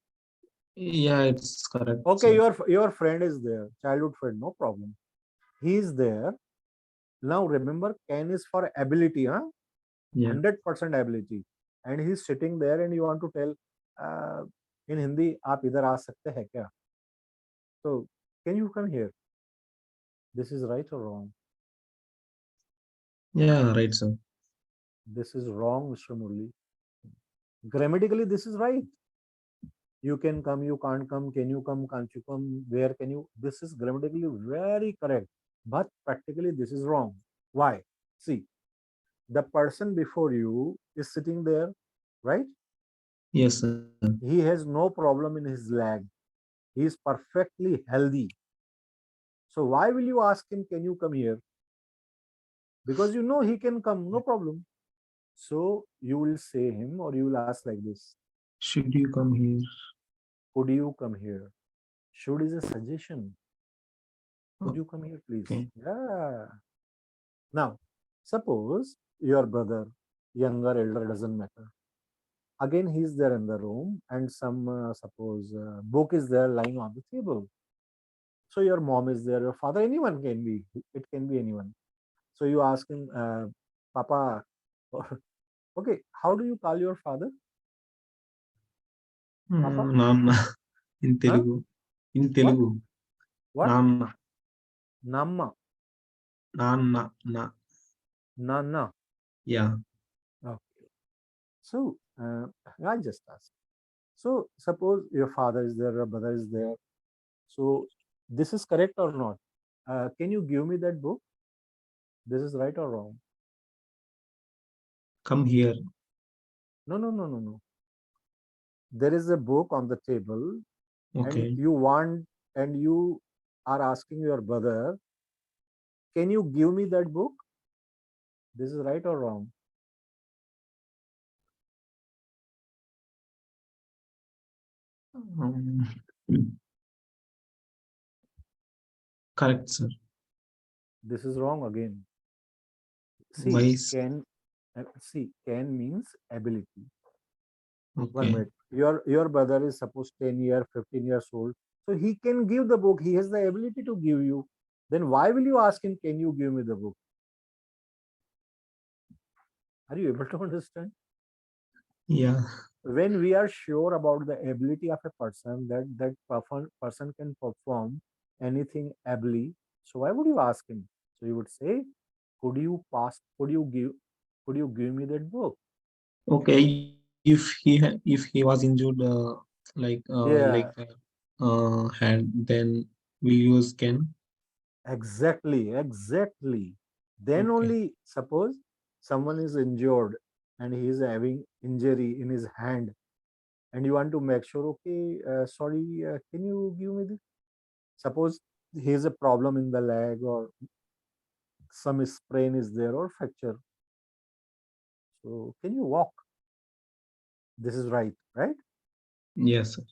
Speaker 2: yeah, it's correct,
Speaker 1: Okay,
Speaker 2: sir.
Speaker 1: your friend is there, childhood friend, no problem. He is there. Now remember, can is for ability, huh?
Speaker 2: Yeah,
Speaker 1: 100% ability. And he's sitting there, and you want to tell in Hindi, आप इधर आ सकते हैं क्या? So can you come here? This is right or wrong?
Speaker 2: yeah, right, sir.
Speaker 1: This is wrong, Mr. Murli. Grammatically, this is right. You can come, you can't come, can you come, can't you come, where can you? This is grammatically very correct, but practically this is wrong. Why? See, the person before you is sitting there, right?
Speaker 2: Yes, sir.
Speaker 1: He has no problem in his leg. He is perfectly healthy. So why will you ask him, can you come here? Because you know he can come, no problem. So you will say him or you will ask like this,
Speaker 2: Should you come here?
Speaker 1: could you come here? Should is a suggestion. Could you come here, please?
Speaker 2: Okay.
Speaker 1: Yeah. Now, suppose your brother, younger, elder, doesn't matter. Again, he's there in the room, and some suppose book is there lying on the table. So your mom is there, your father, anyone can be. It can be anyone. So you ask him, Papa, okay, how do you call your father? Papa?
Speaker 2: Naanna in
Speaker 1: Huh?
Speaker 2: Telugu. In
Speaker 1: What?
Speaker 2: Telugu.
Speaker 1: What?
Speaker 2: Naanna.
Speaker 1: Namma.
Speaker 2: Naanna. Na.
Speaker 1: Nana.
Speaker 2: Yeah.
Speaker 1: Okay. So I just ask. So suppose your father is there, your brother is there. So this is correct or not? Can you give me that book? This is right or wrong?
Speaker 2: Come here.
Speaker 1: No, no, no, no, no. There is a book on the table, and
Speaker 2: Okay.
Speaker 1: you want, and you are asking your brother, can you give me that book? This is right or wrong?
Speaker 2: Um, correct, sir.
Speaker 1: This is wrong again. See,
Speaker 2: Wise.
Speaker 1: can means ability. One
Speaker 2: Okay.
Speaker 1: minute. Your brother is suppose 10 year, 15 years old. So he can give the book. He has the ability to give you. Then why will you ask him, can you give me the book? Are you able to understand?
Speaker 2: Yeah.
Speaker 1: when we are sure about the ability of a person, that person can perform anything ably, so why would you ask him? So you would say, could you give me that book?
Speaker 2: Okay, if he was injured,
Speaker 1: Yeah,
Speaker 2: had, then we use can.
Speaker 1: exactly. Then
Speaker 2: Okay.
Speaker 1: only, suppose someone is injured and he is having injury in his hand, and you want to make sure, okay, sorry, can you give me this? Suppose he has a problem in the leg, or some sprain is there, or fracture. So can you walk? This is right, right?
Speaker 2: Yes, sir.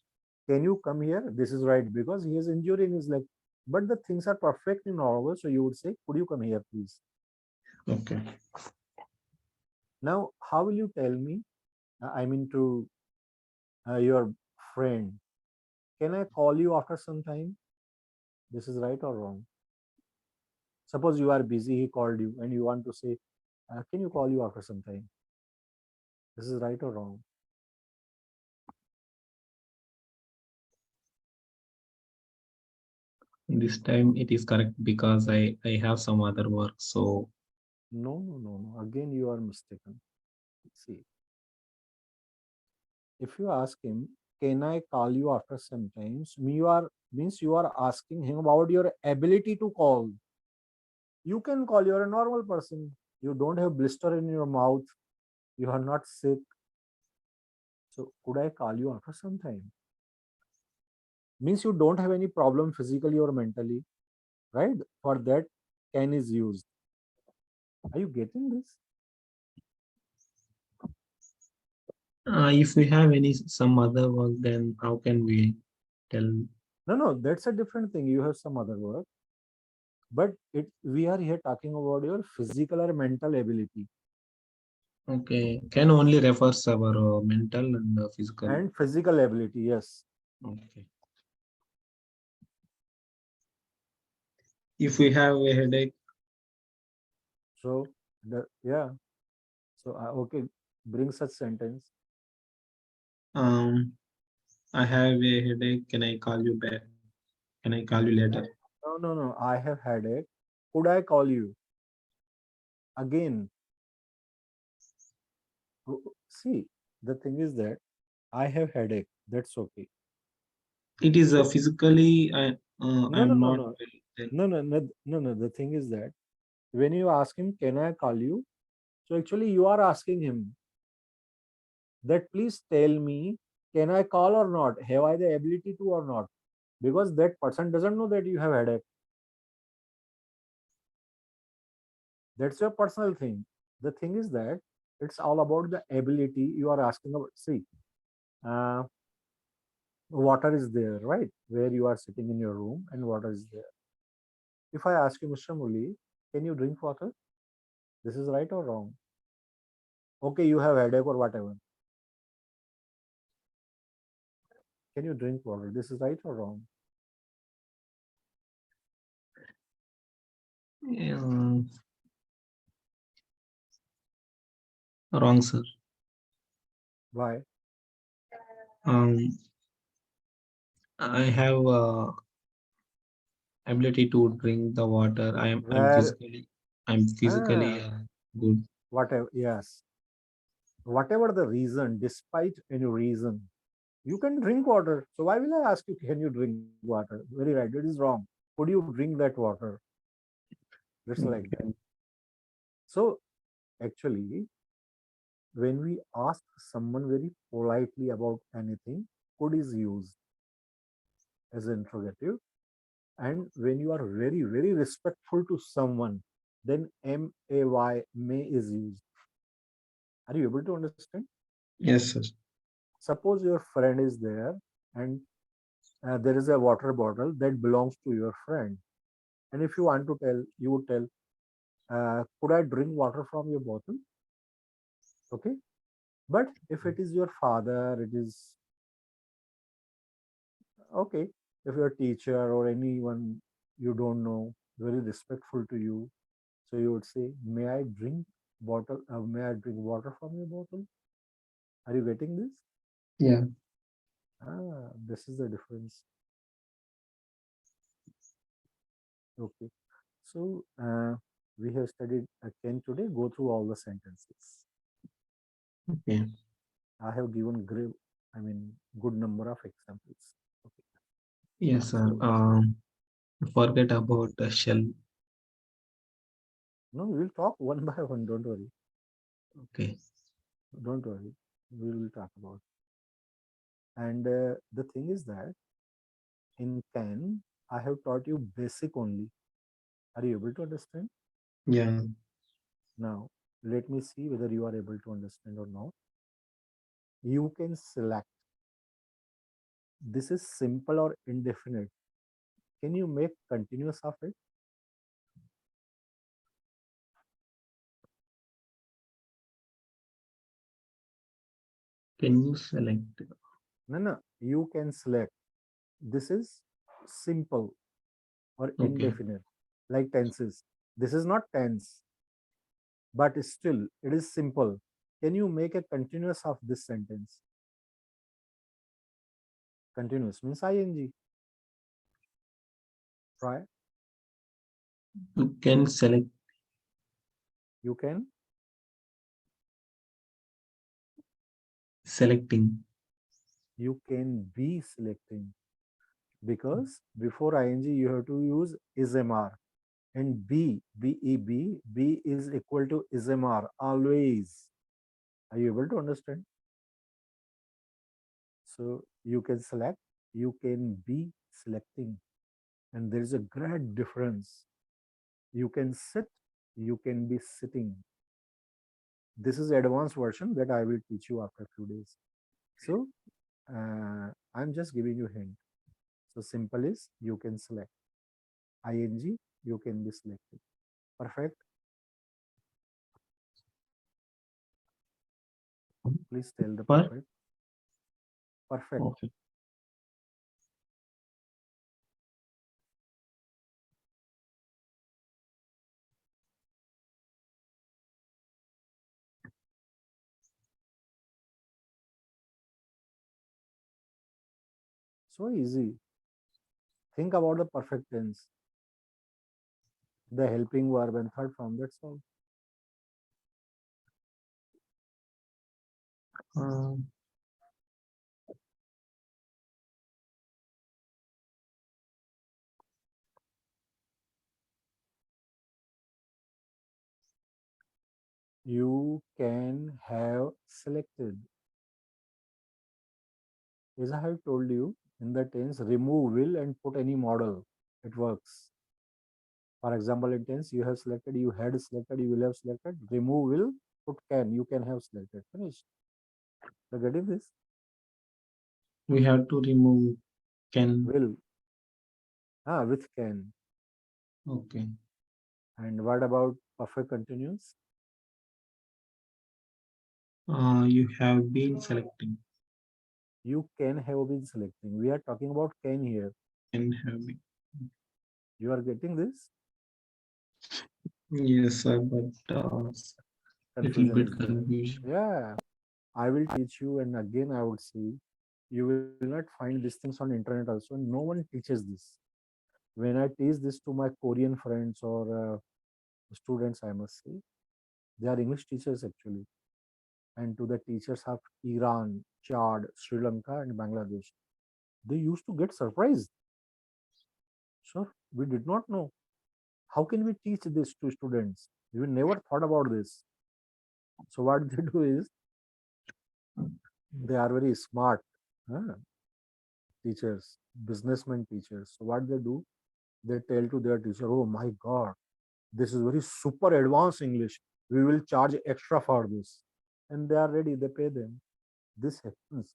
Speaker 1: Can you come here? This is right, because he has injury in his leg. But the things are perfectly normal. So you would say, could you come here, please?
Speaker 2: Okay.
Speaker 1: Now, how will you tell me? I mean, to your friend, can I call you after some time? This is right or wrong? Suppose you are busy, he called you, and you want to say, can you call you after some time? This is right or wrong?
Speaker 2: This time it is correct because I have some other work. So
Speaker 1: No, no, no, no. Again, you are mistaken. See, if you ask him, can I call you after some times? Means you are asking him about your ability to call. You can call. You're a normal person. You don't have blister in your mouth. You are not sick. So could I call you after some time? Means you don't have any problem physically or mentally, right? For that, can is used. Are you getting this?
Speaker 2: if we have any some other work, then how can we tell?
Speaker 1: No, no, that's a different thing. You have some other work, but it we are here talking about your physical or mental ability.
Speaker 2: Okay, can only refers our mental and physical.
Speaker 1: And physical ability, yes.
Speaker 2: Okay. If we have a headache,
Speaker 1: So yeah. So okay, bring such sentence.
Speaker 2: um, I have a headache. Can I call you back? Can I call you later?
Speaker 1: No, no, no. I have headache. Could I call you again? See, the thing is that I have headache. That's okay.
Speaker 2: It is
Speaker 1: So
Speaker 2: physically.
Speaker 1: no, no,
Speaker 2: I'm
Speaker 1: no,
Speaker 2: not
Speaker 1: no,
Speaker 2: well. Then
Speaker 1: no. The thing is that when you ask him, "Can I call you?" So actually, you are asking him that, please tell me, can I call or not? Have I the ability to or not? Because that person doesn't know that you have headache. That's your personal thing. The thing is that it's all about the ability you are asking about. See, uh, water is there, right? Where you are sitting in your room, and water is there. If I ask you, Mr. Muli, can you drink water? This is right or wrong? Okay, you have headache or whatever. Can you drink water? This is right or wrong?
Speaker 2: um, wrong, sir.
Speaker 1: Why?
Speaker 2: Um, I have ability to drink the water.
Speaker 1: Where?
Speaker 2: I'm physically
Speaker 1: Ah,
Speaker 2: good.
Speaker 1: whatever. Yes. Whatever the reason, despite any reason, you can drink water. So why will I ask you, can you drink water? Very right. It is wrong. Could you drink that water? It's like that.
Speaker 2: Okay.
Speaker 1: So actually, when we ask someone very politely about anything, could is used as an interrogative. And when you are very, very respectful to someone, then may is used. Are you able to understand?
Speaker 2: Yes, sir.
Speaker 1: Suppose your friend is there, and there is a water bottle that belongs to your friend. And if you want to tell, you would tell, could I drink water from your bottle? Okay. But if it is your father, it is okay. If your teacher or anyone you don't know, very respectful to you, so you would say, may I drink may I drink water from your bottle? Are you getting this?
Speaker 2: Yeah.
Speaker 1: This is the difference. Okay. So we have studied can today. Go through all the sentences.
Speaker 2: Okay.
Speaker 1: I have given great, I mean, good number of examples. Okay.
Speaker 2: Yes, sir.
Speaker 1: So
Speaker 2: Forget about the shell.
Speaker 1: no, we will talk one by one. Don't worry.
Speaker 2: Okay.
Speaker 1: Don't worry. We will talk about. And the thing is that in can, I have taught you basic only. Are you able to understand?
Speaker 2: Yeah.
Speaker 1: Now, let me see whether you are able to understand or not. You can select. This is simple or indefinite. Can you make continuous of it?
Speaker 2: Can you select?
Speaker 1: No, no. You can select. This is simple or
Speaker 2: Okay.
Speaker 1: indefinite, like tenses. This is not tense, but still it is simple. Can you make a continuous of this sentence? Continuous means ing. Try.
Speaker 2: You can select
Speaker 1: You can
Speaker 2: selecting.
Speaker 1: be selecting because before ing you have to use ismr and b is equal to ismr always. Are you able to understand? So you can select, you can be selecting, and there is a great difference. You can sit, you can be sitting. This is advanced version that I will teach you after a few days. So I'm just giving you hint. So simple is you can select. Ing, you can be selected. Perfect. Please tell the
Speaker 2: Per
Speaker 1: perfect. Perfect.
Speaker 2: Perfect.
Speaker 1: So easy. Think about the perfect tense, the helping verb and third form. That's all.
Speaker 2: Uh,
Speaker 1: You can have selected. As I have told you, in the tense, remove will and put any model. It works. For example, in tense, you have selected, you had selected, you will have selected. Remove will, put can, you can have selected. Finished. So getting this?
Speaker 2: we have to remove can.
Speaker 1: Will. With can.
Speaker 2: Okay.
Speaker 1: And what about perfect continuous?
Speaker 2: You have been selecting.
Speaker 1: You can have been selecting. We are talking about can here.
Speaker 2: Can have been.
Speaker 1: You are getting this?
Speaker 2: Yes, sir, but little
Speaker 1: Confusion
Speaker 2: bit
Speaker 1: is there.
Speaker 2: confusion.
Speaker 1: Yeah. I will teach you, and again, I would say you will not find these things on internet also. And no one teaches this. When I teach this to my Korean friends or students, I must say, they are English teachers actually, and to the teachers of Iran, Chad, Sri Lanka, and Bangladesh, they used to get surprised. Sir, we did not know. How can we teach this to students? We never thought about this. So what they do is they are very smart huh, teachers, businessmen teachers. So what they do, they tell to their teacher, "Oh my God, this is very super advanced English. We will charge extra for this," and they are ready. They pay them. This happens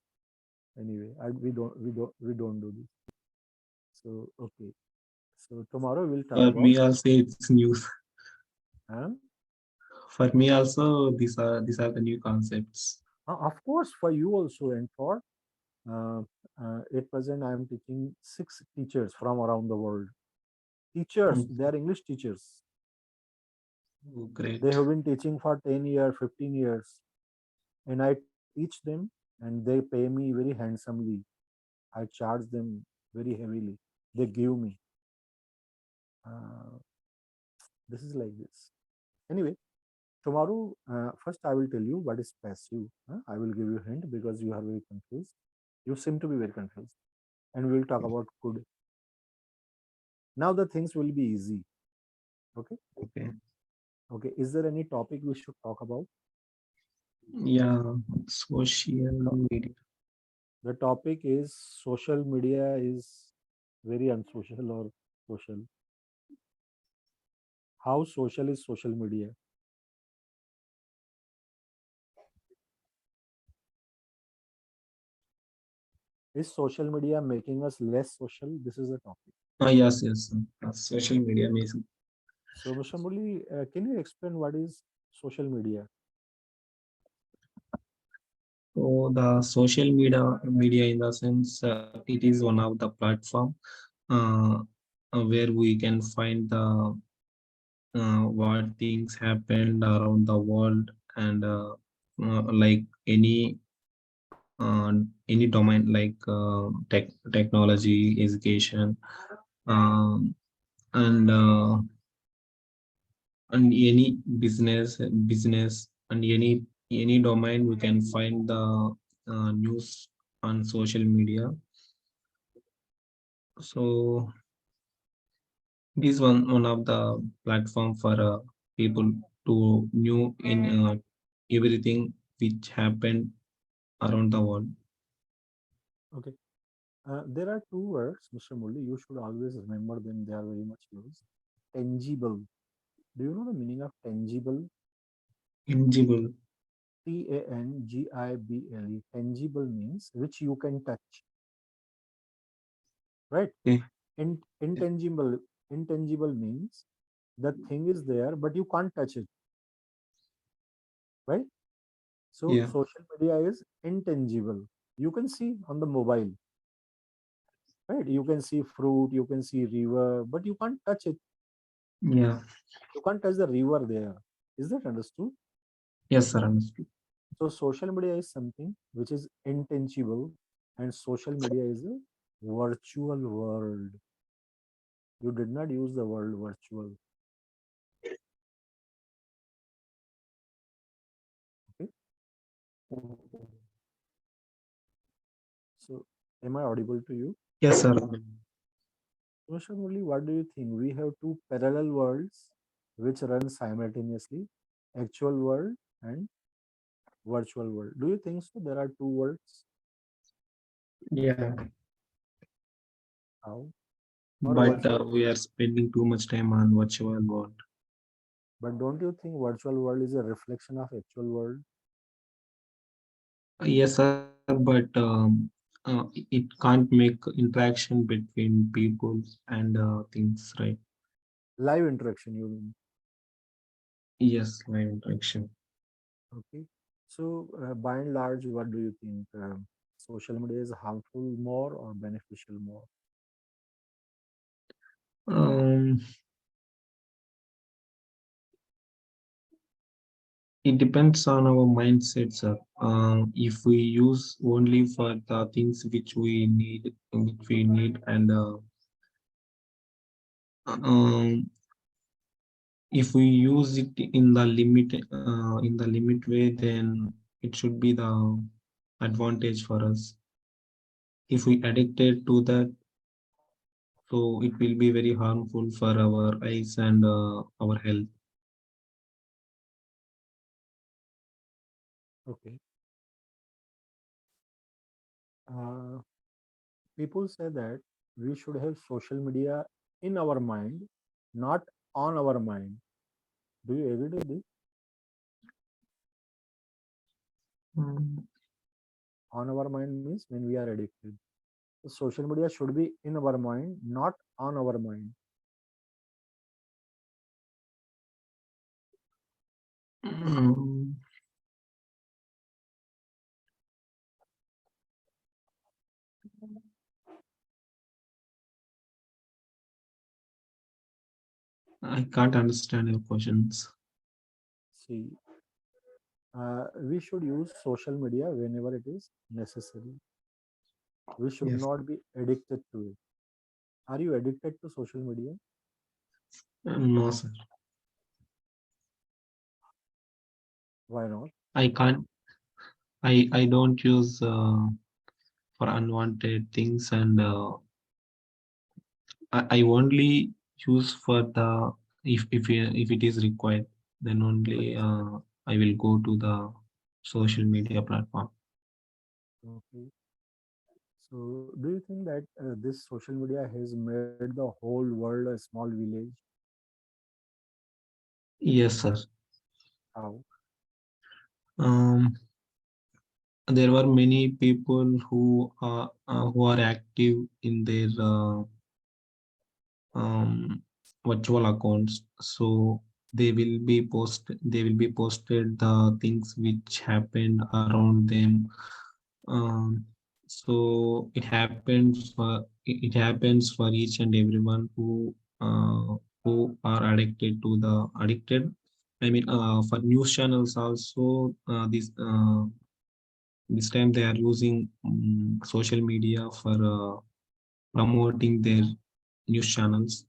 Speaker 1: anyway. We don't do this. So okay. So tomorrow we'll talk
Speaker 2: For
Speaker 1: about.
Speaker 2: me also, it's news.
Speaker 1: Huh?
Speaker 2: For me also, these are the new concepts.
Speaker 1: Of course, for you also, and for uh, at present, I am teaching 6 teachers from around the world. Teachers,
Speaker 2: Oh,
Speaker 1: they are English teachers.
Speaker 2: oh,
Speaker 1: They
Speaker 2: great.
Speaker 1: have been teaching for 10 years, 15 years, and I teach them. and they pay me very handsomely. I charge them very heavily. They give me. Uh, this is like this. Anyway, tomorrow, first I will tell you what is passive. I will give you a hint because you are very confused. You seem to be very confused. And we will talk about could. Now the things will be easy. Okay.
Speaker 2: Okay.
Speaker 1: Okay. Is there any topic we should talk about?
Speaker 2: Yeah, social media.
Speaker 1: The topic is social media is very unsocial or social. How social is social media? Is social media making us less social? This is the topic.
Speaker 2: Yes, yes. Social media means
Speaker 1: So, Mr. Murli, can you explain what is social media?
Speaker 2: so the social media in the sense it is one of the platform uh, where we can find the what things happened around the world and like any domain like technology, education, um, and any business and any domain we can find the news on social media. So this one of the platform for people to know in everything which happened around the world.
Speaker 1: Okay. There are two words, Mr. Murli. You should always remember them. They are very much used. Tangible. Do you know the meaning of tangible?
Speaker 2: Tangible.
Speaker 1: Tangible. Tangible means which you can touch, right?
Speaker 2: Okay.
Speaker 1: Intangible. Intangible means the thing is there, but you can't touch it, right? So
Speaker 2: Yeah.
Speaker 1: social media is intangible. You can see on the mobile, right? You can see fruit, you can see river, but you can't touch it.
Speaker 2: Yeah.
Speaker 1: You can't touch the river there. Is that understood?
Speaker 2: Yes, sir. Understood.
Speaker 1: So social media is something which is intangible, and social media is a virtual world. You did not use the word virtual. Okay. So am I audible to you?
Speaker 2: Yes, sir.
Speaker 1: Mr. Murli, what do you think? We have two parallel worlds which run simultaneously, actual world and virtual world. Do you think so? There are two worlds.
Speaker 2: Yeah.
Speaker 1: How? Or
Speaker 2: But
Speaker 1: virtual.
Speaker 2: we are spending too much time on virtual world.
Speaker 1: But don't you think virtual world is a reflection of actual world?
Speaker 2: Yes, sir. But it can't make interaction between people and things, right?
Speaker 1: Live interaction, you mean?
Speaker 2: Yes, live interaction.
Speaker 1: Okay. So by and large, what do you think? Social media is harmful more or beneficial more?
Speaker 2: Um, it depends on our mindset, sir. If we use only for the things which we need, and um, if we use it in the limit way, then it should be the advantage for us. If we addicted to that, so it will be very harmful for our eyes and our health.
Speaker 1: Okay. Uh, People say that we should have social media in our mind, not on our mind. Do you agree with this?
Speaker 2: Mm.
Speaker 1: On our mind means when we are addicted. So social media should be in our mind, not on our mind.
Speaker 2: Mm, I can't understand your questions.
Speaker 1: See, We should use social media whenever it is necessary. We should
Speaker 2: Yes.
Speaker 1: not be addicted to it. Are you addicted to social media?
Speaker 2: No, sir.
Speaker 1: Why not?
Speaker 2: I can't. I don't use for unwanted things, and I only use for the if it is required, then only I will go to the social media platform.
Speaker 1: Okay. So, do you think that this social media has made the whole world a small village?
Speaker 2: Yes, sir.
Speaker 1: How?
Speaker 2: Um, there were many people who are active in their um, virtual accounts, so they will be posted the things which happened around them. um, so it happens for each and everyone who are addicted. I mean, for news channels also, this time they are using social media for promoting their news channels.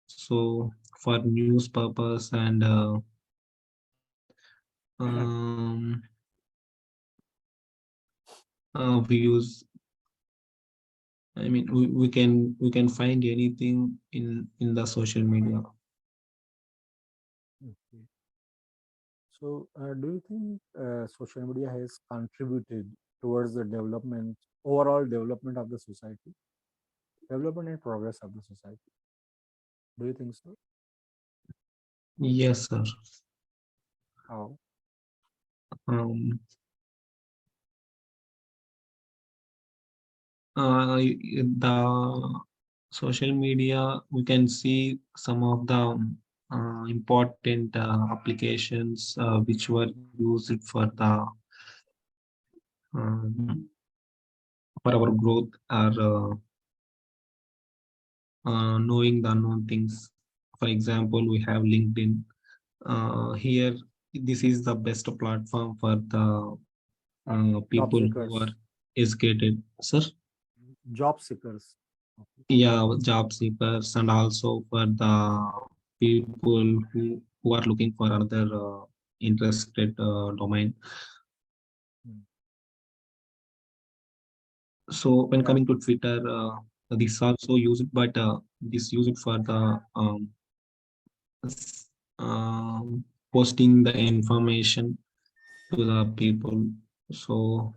Speaker 2: So for news purpose, and um, we use. I mean, we can find anything in the social media.
Speaker 1: Okay. So, do you think social media has contributed towards the development, overall development of the society, development and progress of the society? Do you think so?
Speaker 2: Yes, sir.
Speaker 1: How?
Speaker 2: Um, the social media, we can see some of the important applications which were used um, for our growth, are knowing the unknown things. For example, we have LinkedIn. Here, this is the best platform for the people
Speaker 1: Job
Speaker 2: who are
Speaker 1: seekers.
Speaker 2: educated, sir.
Speaker 1: Job seekers. Okay.
Speaker 2: Yeah, job seekers, and also for the people who are looking for another interested domain.
Speaker 1: Hmm.
Speaker 2: So when
Speaker 1: Yeah.
Speaker 2: coming to Twitter, this also use it, but this use it for the s- posting the information to the people. So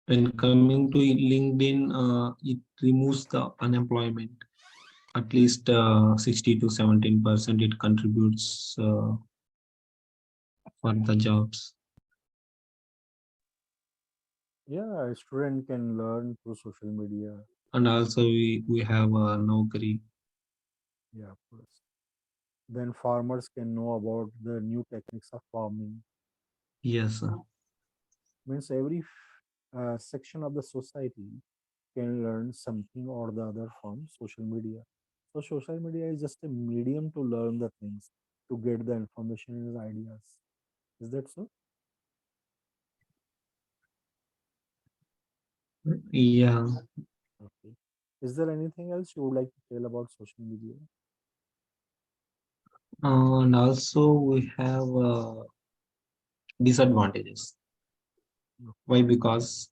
Speaker 2: when coming to LinkedIn, it removes the unemployment. At least 60 to 17% it contributes for the jobs.
Speaker 1: Yeah, a student can learn through social media.
Speaker 2: And also we have a Naukri.
Speaker 1: Yeah, of course. Then farmers can know about the new techniques of farming.
Speaker 2: Yes, sir.
Speaker 1: Means every section of the society can learn something or the other from social media. So social media is just a medium to learn the things, to get the information and ideas. Is that so?
Speaker 2: Yeah.
Speaker 1: Okay. Is there anything else you would like to tell about social media?
Speaker 2: And also we have disadvantages.
Speaker 1: Okay.
Speaker 2: Why? Because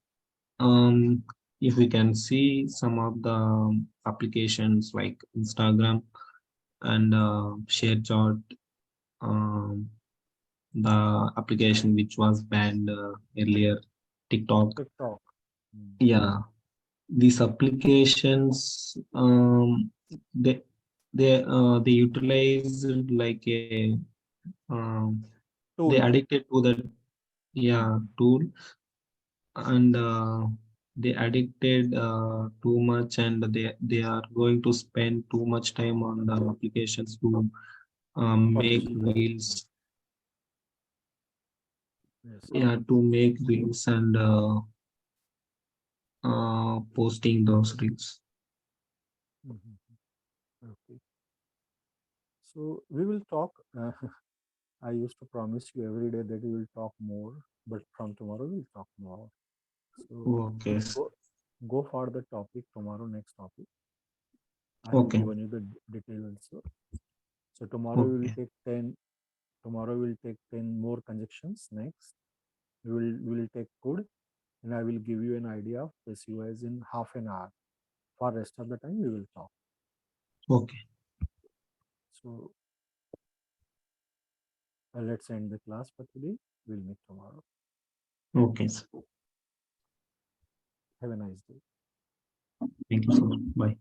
Speaker 2: if we can see some of the applications like Instagram and ShareChat, um, the application which was banned earlier, TikTok.
Speaker 1: TikTok. Mm.
Speaker 2: Yeah, these applications, they utilize like a um, they
Speaker 1: Tool.
Speaker 2: addicted to the, yeah, tool, and they addicted too much, and they are going to spend too much time on the applications to make
Speaker 1: Participate.
Speaker 2: reels.
Speaker 1: Yes.
Speaker 2: Yeah, to make reels and posting those reels.
Speaker 1: Mhm. Okay. So we will talk. I used to promise you every day that we will talk more, but from tomorrow we'll talk more. So
Speaker 2: Okay.
Speaker 1: go go for the topic tomorrow. Next topic. I have
Speaker 2: Okay.
Speaker 1: given you the detail also. So tomorrow we will
Speaker 2: Okay.
Speaker 1: take 10. Tomorrow we will take 10 more conjunctions. Next we will take could, and I will give you an idea of this US in half an hour. For rest of the time we will talk.
Speaker 2: Okay.
Speaker 1: So let's end the class for today. We'll meet tomorrow.
Speaker 2: Okay, sir.
Speaker 1: Have a nice day.
Speaker 2: Thank you so much. Bye.